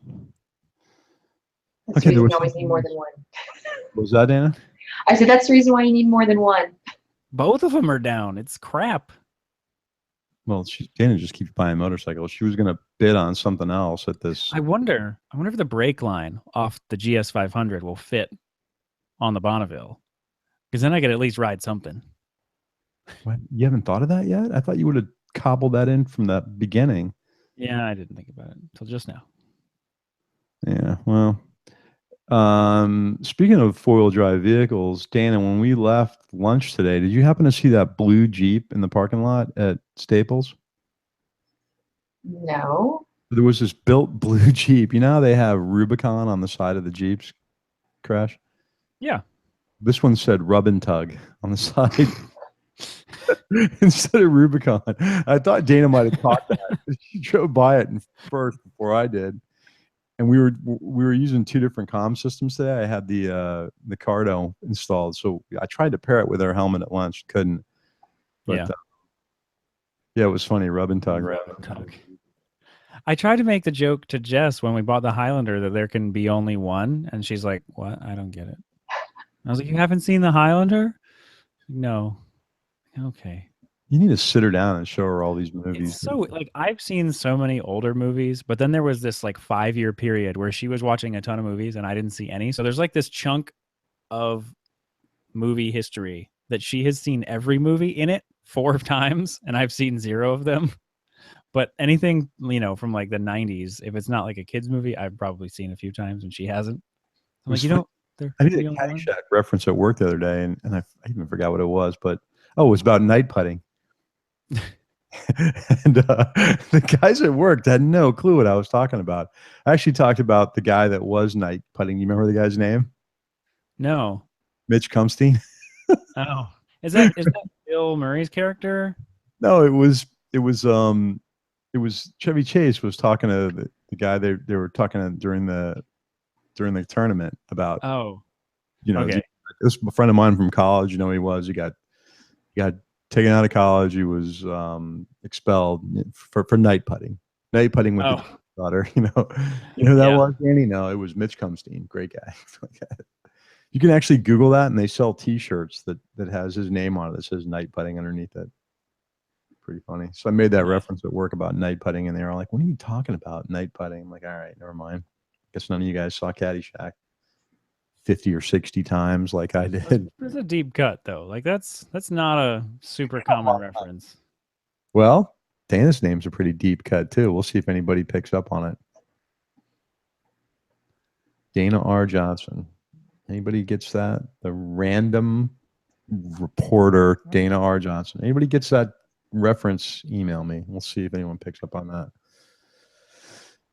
That's the reason you always need more than one. What was that, Dana? I said that's the reason why you need more than one. Both of them are down. It's crap. Well, Dana just keeps buying motorcycles. She was going to bid on something else at this. I wonder if the brake line off the GS 500 will fit on the Bonneville, because then I could at least ride something. What? You haven't thought of that yet? I thought you would have cobbled that in from the beginning. Yeah, I didn't think about it until just now. Yeah, well, speaking of four-wheel drive vehicles, Dana, when we left lunch today, did you happen to see that blue Jeep in the parking lot at Staples? No. There was this built blue Jeep. You know how they have Rubicon on the side of the Jeeps, Crash? Yeah. This one said Rub and Tug on the side. Instead of Rubicon. I thought Dana might have caught that. She drove by it first before I did. And we were using two different comm systems today. I had the Cardo installed, so I tried to pair it with our helmet at lunch, couldn't. But yeah, yeah, it was funny. Rub and tug. I tried to make the joke to Jess when we bought the Highlander that there can be only one, and she's like, "What? I don't get it." I was like, "You haven't seen the Highlander?" No. Okay. You need to sit her down and show her all these movies. It's so like I've seen so many older movies, but then there was this like 5-year period where she was watching a ton of movies and I didn't see any. So there's like this chunk of movie history that she has seen every movie in it 4 times, and I've seen 0 of them. But anything, from like the 90s, if it's not like a kid's movie, I've probably seen a few times and she hasn't. I'm like, I did a Caddyshack reference at work the other day, and I even forgot what it was, but it was about night putting. And the guys at work had no clue what I was talking about. I actually talked about the guy that was night putting. You remember the guy's name? No. Mitch Cumstein. Oh, is that Bill Murray's character? No, it was Chevy Chase was talking to the guy they were talking to during the tournament about. Oh, okay. This was a friend of mine from college. He was. He got got taken out of college. He was expelled for night putting. Night putting with the daughter. You know who that was, Danny? No, it was Mitch Cumstein. Great guy. You can actually Google that, and they sell T-shirts that has his name on it that says night putting underneath it. Pretty funny. So I made that reference at work about night putting, and they were like, "What are you talking about, night putting?" I'm like, "All right, never mind. Guess none of you guys saw Caddyshack 50 or 60 times like I did." It's a deep cut, though. Like that's not a super common reference. Well, Dana's name's a pretty deep cut too. We'll see if anybody picks up on it. Dana R. Johnson. Anybody gets that? The random reporter, Dana R. Johnson. Anybody gets that reference? Email me. We'll see if anyone picks up on that.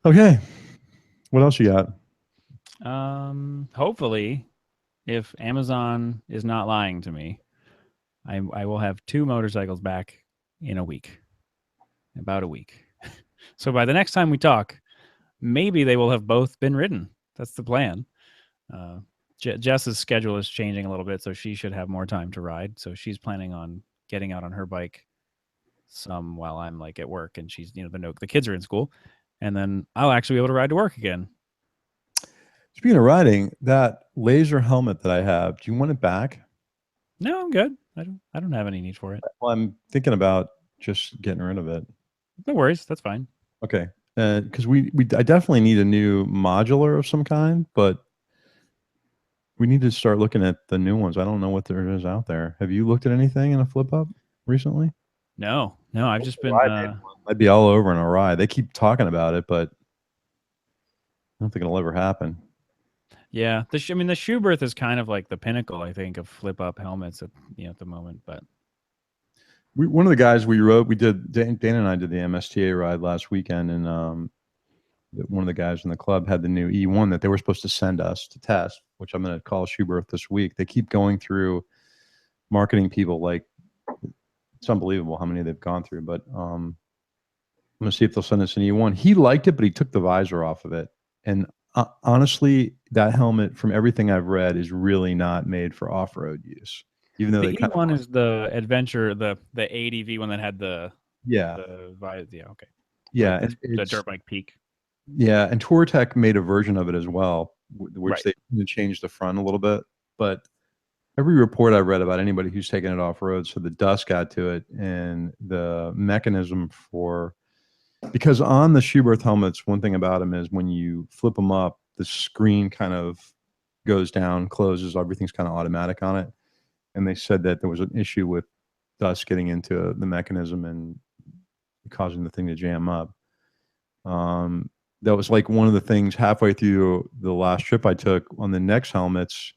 Okay. What else you got? Hopefully, if Amazon is not lying to me, I will have 2 motorcycles back in a week. About a week. So by the next time we talk, maybe they will have both been ridden. That's the plan. Jess's schedule is changing a little bit, so she should have more time to ride. So she's planning on getting out on her bike some while I'm like at work, and she's the kids are in school, and then I'll actually be able to ride to work again. Speaking of riding, that laser helmet that I have, do you want it back? No, I'm good. I don't have any need for it. Well, I'm thinking about just getting rid of it. No worries, that's fine. Okay, because I definitely need a new modular of some kind, but we need to start looking at the new ones. I don't know what there is out there. Have you looked at anything in a flip up recently? No, I've just been. I'd be all over in a ride. They keep talking about it, but I don't think it'll ever happen. Yeah, the Schuberth is kind of like the pinnacle, I think, of flip up helmets at the moment. But one of the guys we rode, Dana and I did the MSTA ride last weekend, and one of the guys in the club had the new E1 that they were supposed to send us to test, which I'm going to call Schuberth this week. They keep going through marketing people like it's unbelievable how many they've gone through. But I'm going to see if they'll send us an E1. He liked it, but he took the visor off of it, and honestly, that helmet, from everything I've read, is really not made for off-road use. Even though the E1 is the adventure, the ADV one that had the okay, the dirt bike peak. Yeah, and TourTech made a version of it as well, which they changed the front a little bit. But every report I read about anybody who's taken it off road, so the dust got to it, and the mechanism because on the Schuberth helmets, one thing about them is when you flip them up, the screen kind of goes down, closes, everything's kind of automatic on it. And they said that there was an issue with dust getting into the mechanism and causing the thing to jam up. That was like one of the things halfway through the last trip I took on the next helmets.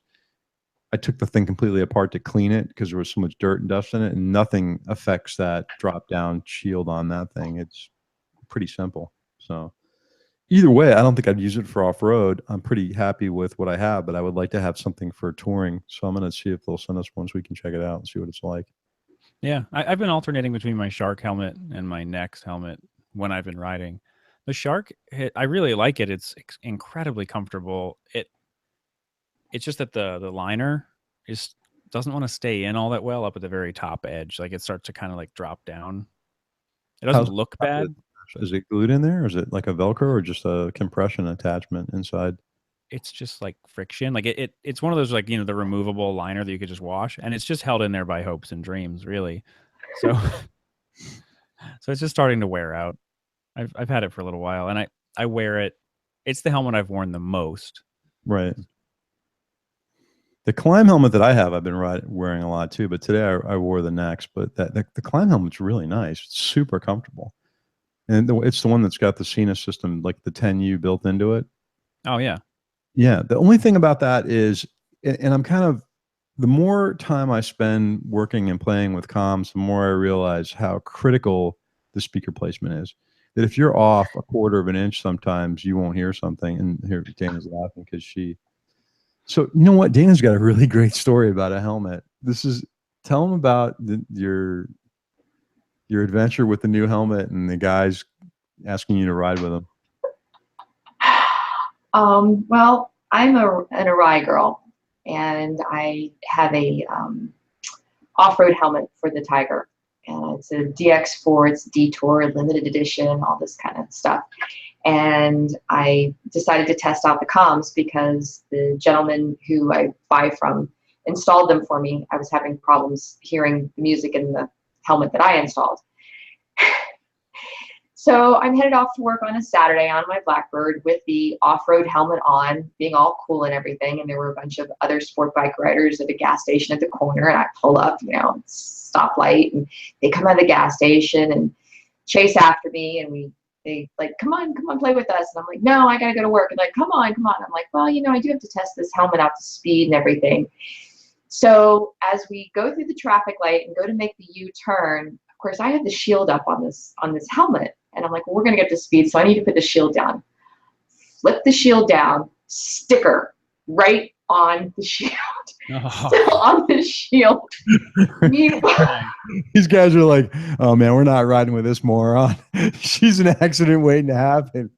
I took the thing completely apart to clean it because there was so much dirt and dust in it, and nothing affects that drop down shield on that thing. It's pretty simple. So either way, I don't think I'd use it for off-road. I'm pretty happy with what I have, but I would like to have something for touring. So I'm going to see if they'll send us one so we can check it out and see what it's like. Yeah, I've been alternating between my Shark helmet and my Next helmet when I've been riding. The Shark, I really like it. It's incredibly comfortable. It's just that the liner doesn't want to stay in all that well up at the very top edge. Like it starts to kind of like drop down. It doesn't look bad. Is it glued in there, or is it like a Velcro, or just a compression attachment inside? It's just like friction. Like it's one of those, like, the removable liner that you could just wash, and it's just held in there by hopes and dreams, really. So so it's just starting to wear out. I've had it for a little while, and I wear it. It's the helmet I've worn the most. Right. The Climb helmet that I have, I've been wearing a lot too, but today I wore the Next. But the Climb helmet's really nice. It's super comfortable. And it's the one that's got the Cena system, like the 10U built into it. Oh, yeah. Yeah. The only thing about that is, and I'm kind of, the more time I spend working and playing with comms, the more I realize how critical the speaker placement is. That if you're off a quarter of an inch, sometimes you won't hear something. And here Dana's laughing because so you know what? Dana's got a really great story about a helmet. Tell him about your adventure with the new helmet and the guys asking you to ride with them. Well, I'm an Arai girl, and I have a off-road helmet for the Tiger. It's a DX4, it's Detour, limited edition, all this kind of stuff. And I decided to test out the comms because the gentleman who I buy from installed them for me. I was having problems hearing the music in the helmet that I installed. So I'm headed off to work on a Saturday on my Blackbird with the off-road helmet on, being all cool and everything. And there were a bunch of other sport bike riders at a gas station at the corner. And I pull up, you know, stoplight, and they come out of the gas station and chase after me. And they like, come on, play with us. And I'm like, no, I got to go to work. And like, come on. I'm like, well, you know, I do have to test this helmet out to speed and everything. So as we go through the traffic light and go to make the U-turn, of course, I have the shield up on this helmet. And I'm like, well, we're going to get to speed, so I need to put the shield down. Flip the shield down, sticker right on the shield. Oh. Still on the shield. These guys are like, oh man, we're not riding with this moron. She's an accident waiting to happen.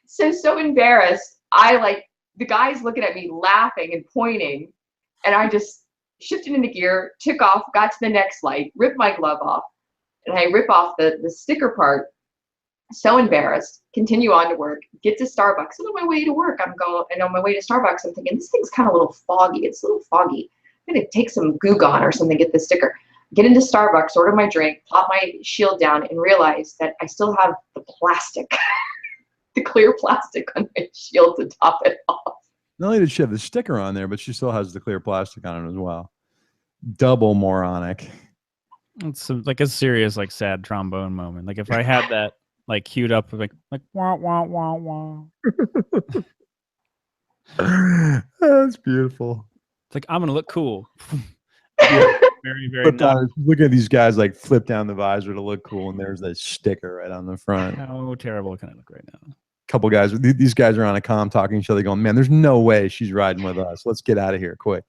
So embarrassed. The guy's looking at me laughing and pointing, and I just shifted into gear, took off, got to the next light, ripped my glove off, and I rip off the sticker part. So embarrassed, continue on to work, get to Starbucks. And on my way to work, and on my way to Starbucks, I'm thinking, this thing's kind of a little foggy. It's a little foggy. I'm going to take some Goo Gone or something, get the sticker. Get into Starbucks, order my drink, pop my shield down, and realize that I still have the plastic, the clear plastic on my shield to top it off. Not only did she have the sticker on there, but she still has the clear plastic on it as well. Double moronic. It's like a serious, like, sad trombone moment. Like if I had that like queued up, like wah wah wah wah. That's beautiful. It's like, I'm gonna look cool. Yeah. Very, very nice. Look at these guys like flip down the visor to look cool, and there's that sticker right on the front. How terrible can I look right now? Couple guys, these guys are on a comm talking to each other, going, "Man, there's no way she's riding with us. Let's get out of here quick."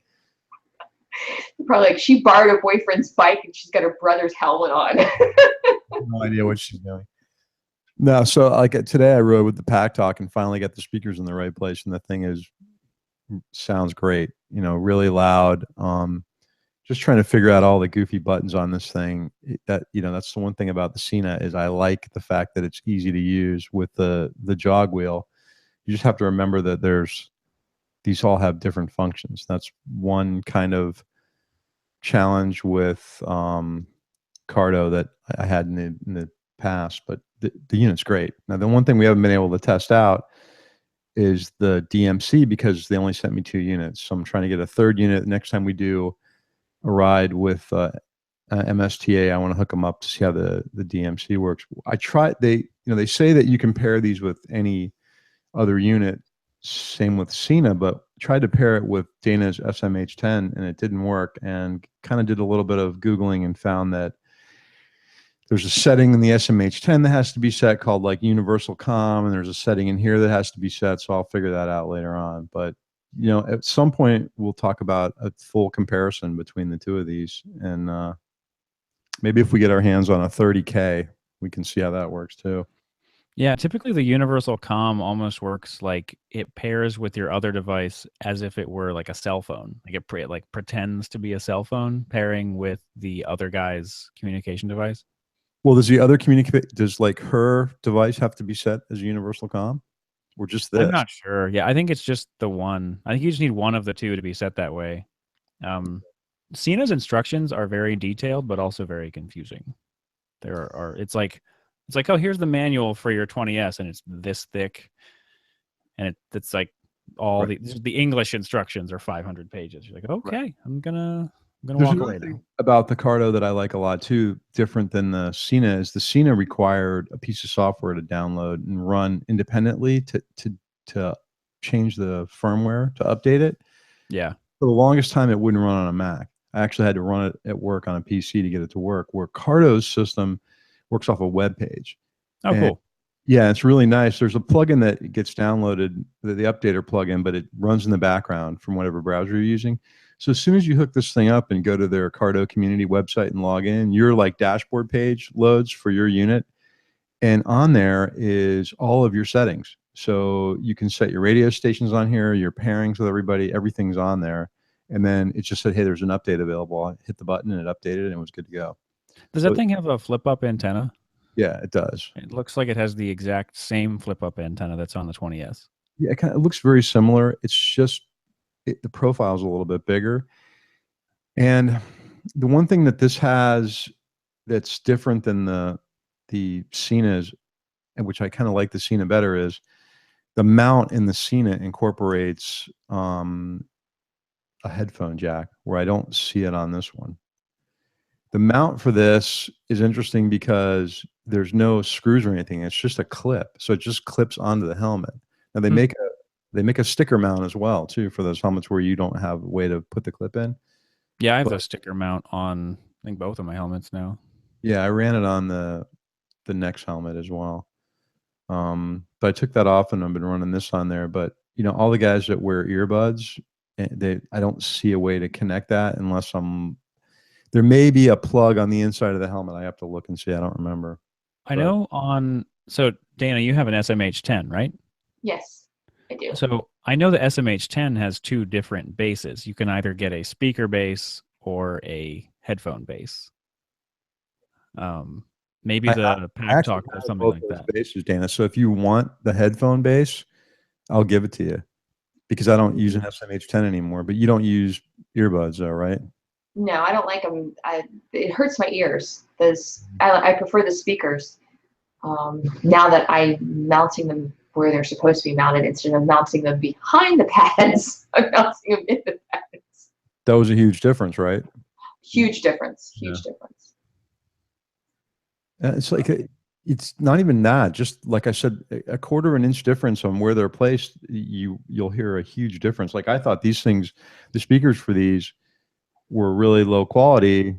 Probably like, she borrowed her boyfriend's bike and she's got her brother's helmet on. No idea what she's doing. No, so like today I rode with the Pack Talk and finally got the speakers in the right place, and the thing sounds great. You know, really loud. Just trying to figure out all the goofy buttons on this thing. That's the one thing about the Sena is I like the fact that it's easy to use with the jog wheel. You just have to remember that these all have different functions. That's one kind of challenge with Cardo that I had in the past, but the unit's great. Now, the one thing we haven't been able to test out is the DMC, because they only sent me 2 units. So I'm trying to get a 3rd unit. Next time we do a ride with MSTA, I want to hook them up to see how the DMC works. I tried, they say that you can pair these with any other unit, same with Sena, but tried to pair it with Dana's SMH10 and it didn't work, and kind of did a little bit of Googling and found that there's a setting in the SMH10 that has to be set called like universal comm, and there's a setting in here that has to be set. So I'll figure that out later on. But at some point we'll talk about a full comparison between the two of these, and maybe if we get our hands on a 30K, we can see how that works too. Yeah, typically the universal comm almost works like it pairs with your other device as if it were like a cell phone. Like it pretends to be a cell phone pairing with the other guy's communication device. Well, does like her device have to be set as a universal comm, or just this? I'm not sure. Yeah, I think it's just the one. I think you just need one of the two to be set that way. Sena's instructions are very detailed, but also very confusing. It's like, oh, here's the manual for your 20S, and it's this thick, and it's like all right. the English instructions are 500 pages. You're like, okay, right. I'm gonna There's walk away now. About the Cardo that I like a lot too, different than the Sena, is the Sena required a piece of software to download and run independently to change the firmware, to update it. Yeah. For the longest time, it wouldn't run on a Mac. I actually had to run it at work on a PC to get it to work, where Cardo's system works off a web page. Oh, cool. Yeah, it's really nice. There's a plugin that gets downloaded, the updater plugin, but it runs in the background from whatever browser you're using. So as soon as you hook this thing up and go to their Cardo community website and log in, your like dashboard page loads for your unit. And on there is all of your settings. So you can set your radio stations on here, your pairings with everybody, everything's on there. and then it just said, "Hey, there's an update available." I hit the button and it updated, and it was good to go. Does that thing have a flip-up antenna? Yeah, it does. It looks like it has the exact same flip-up antenna that's on the 20S. Yeah, it looks very similar. It's just the profile is a little bit bigger. And the one thing that this has that's different than the Cena's, and which I kind of like the Cena better, is the mount in the Cena incorporates a headphone jack, where I don't see it on this one. The mount for this is interesting because there's no screws or anything. It's just a clip, so it just clips onto the helmet. Now they make a sticker mount as well too for those helmets where you don't have a way to put the clip in. Yeah, I have the sticker mount on, I think, both of my helmets now. Yeah, I ran it on the next helmet as well. But I took that off and I've been running this on there. But you know, all the guys that wear earbuds, I don't see a way to connect that unless there may be a plug on the inside of the helmet. I have to look and see. I don't remember. I know so Dana, you have an SMH10, right? Yes, I do. So I know the SMH10 has two different bases. You can either get a speaker base or a headphone base. Maybe the Pack Talk or something like that. Bases, Dana. So if you want the headphone base, I'll give it to you, because I don't use an SMH10 anymore. But you don't use earbuds, though, right? No, I don't like them. It hurts my ears. I prefer the speakers. Now that I'm mounting them where they're supposed to be mounted, instead of mounting them behind the pads, I'm mounting them in the pads. That was a huge difference, right? Huge difference. Huge difference. It's like it's not even that. Just like I said, a quarter of an inch difference on where they're placed, you'll hear a huge difference. Like I thought these things, the speakers for these, were really low quality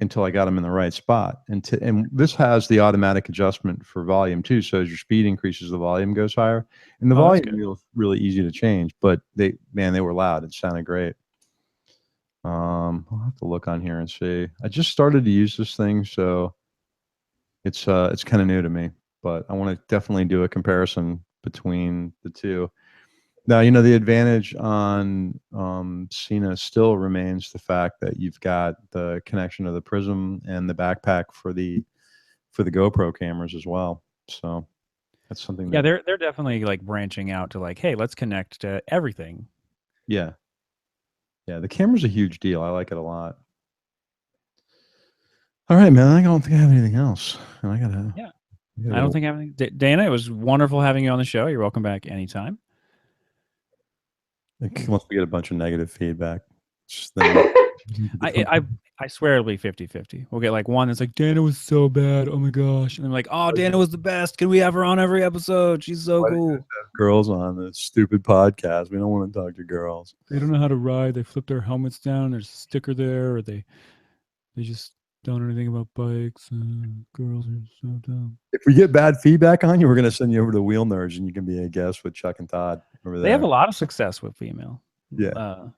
until I got them in the right spot. And this has the automatic adjustment for volume too. So as your speed increases, the volume goes higher. And the volume is really easy to change. But they were loud. It sounded great. I'll have to look on here and see. I just started to use this thing, so it's kind of new to me. But I want to definitely do a comparison between the two. Now, you know, the advantage on Cena still remains the fact that you've got the connection to the Prism and the backpack for the GoPro cameras as well. So that's something. Yeah, they're definitely like branching out to like, hey, let's connect to everything. Yeah, yeah. The camera's a huge deal. I like it a lot. All right, man. I don't think I have anything else. And I gotta. Yeah. I don't think I have anything. Dana, it was wonderful having you on the show. You're welcome back anytime. Once we get a bunch of negative feedback, I swear it'll be 50-50. We'll get like one that's like, Dana was so bad, oh my gosh, and I'm like, oh, Dana was the best. Can we have her on every episode? She's so cool. Girls on this stupid podcast. We don't want to talk to girls. They don't know how to ride. They flip their helmets down. There's a sticker there, or they just don't know anything about bikes. Girls are so dumb. If we get bad feedback on you, we're going to send you over to Wheel Nerds, and you can be a guest with Chuck and Todd over there. They have a lot of success with female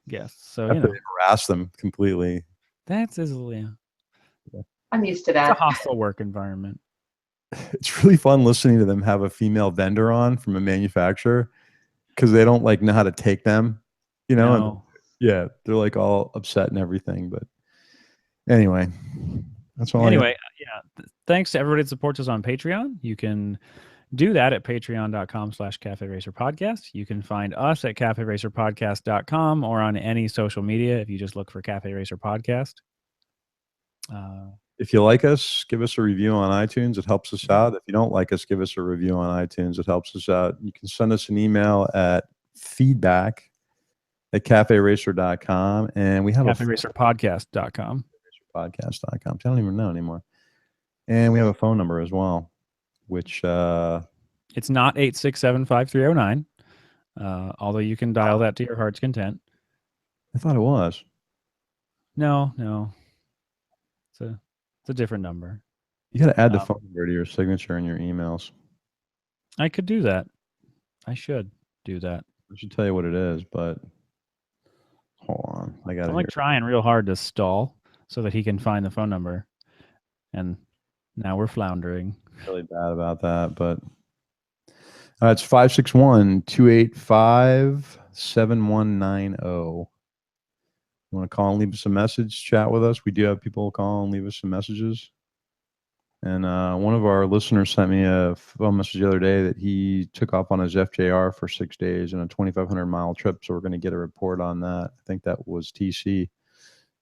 guests. So, you know, harass them completely. That's I'm used to that. It's a hostile work environment. It's really fun listening to them have a female vendor on from a manufacturer, because they don't like know how to take them, you know. No. And, they're like all upset and everything. But anyway, that's all. Thanks to everybody that supports us on Patreon. You can do that at patreon.com/CafeRacerPodcast. You can find us at CafeRacerPodcast.com or on any social media if you just look for Cafe Racer Podcast. If you like us, give us a review on iTunes. It helps us out. If you don't like us, give us a review on iTunes. It helps us out. You can send us an email at feedback@CafeRacer.com. And we have CafeRacerPodcast.com. Podcast.com. I don't even know anymore. And we have a phone number as well, which it's not 867-5309, although you can dial that to your heart's content. I thought it was. No, it's a different number. You got to add the phone number to your signature in your emails. I could do that. I should do that. I should tell you what it is, but hold on. I'm like trying real hard to stall so that he can find the phone number, and now we're floundering. Really bad about that, but it's 561-285-7190. You want to call and leave us a message, chat with us? We do have people call and leave us some messages. And one of our listeners sent me a phone message the other day that he took off on his FJR for 6 days in a 2,500-mile trip. So we're going to get a report on that. I think that was TC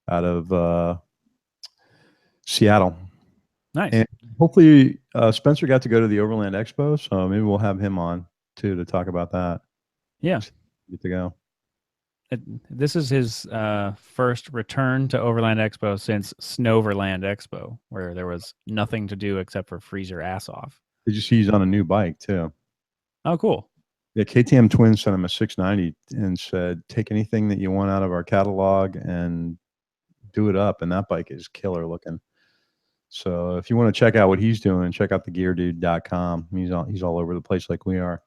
out of Seattle. Nice. And hopefully Spencer got to go to the Overland Expo, so maybe we'll have him on too to talk about that. Yeah. Get to go. This is his first return to Overland Expo since Snowverland Expo, where there was nothing to do except for freeze your ass off. Did you see he's on a new bike too? Oh, cool. Yeah, KTM Twins sent him a 690 and said, take anything that you want out of our catalog and do it up. And that bike is killer looking. So if you want to check out what he's doing, check out thegeardude.com. He's all over the place like we are.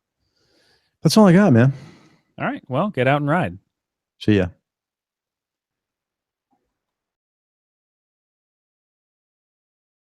That's all I got, man. All right. Well, get out and ride. See ya.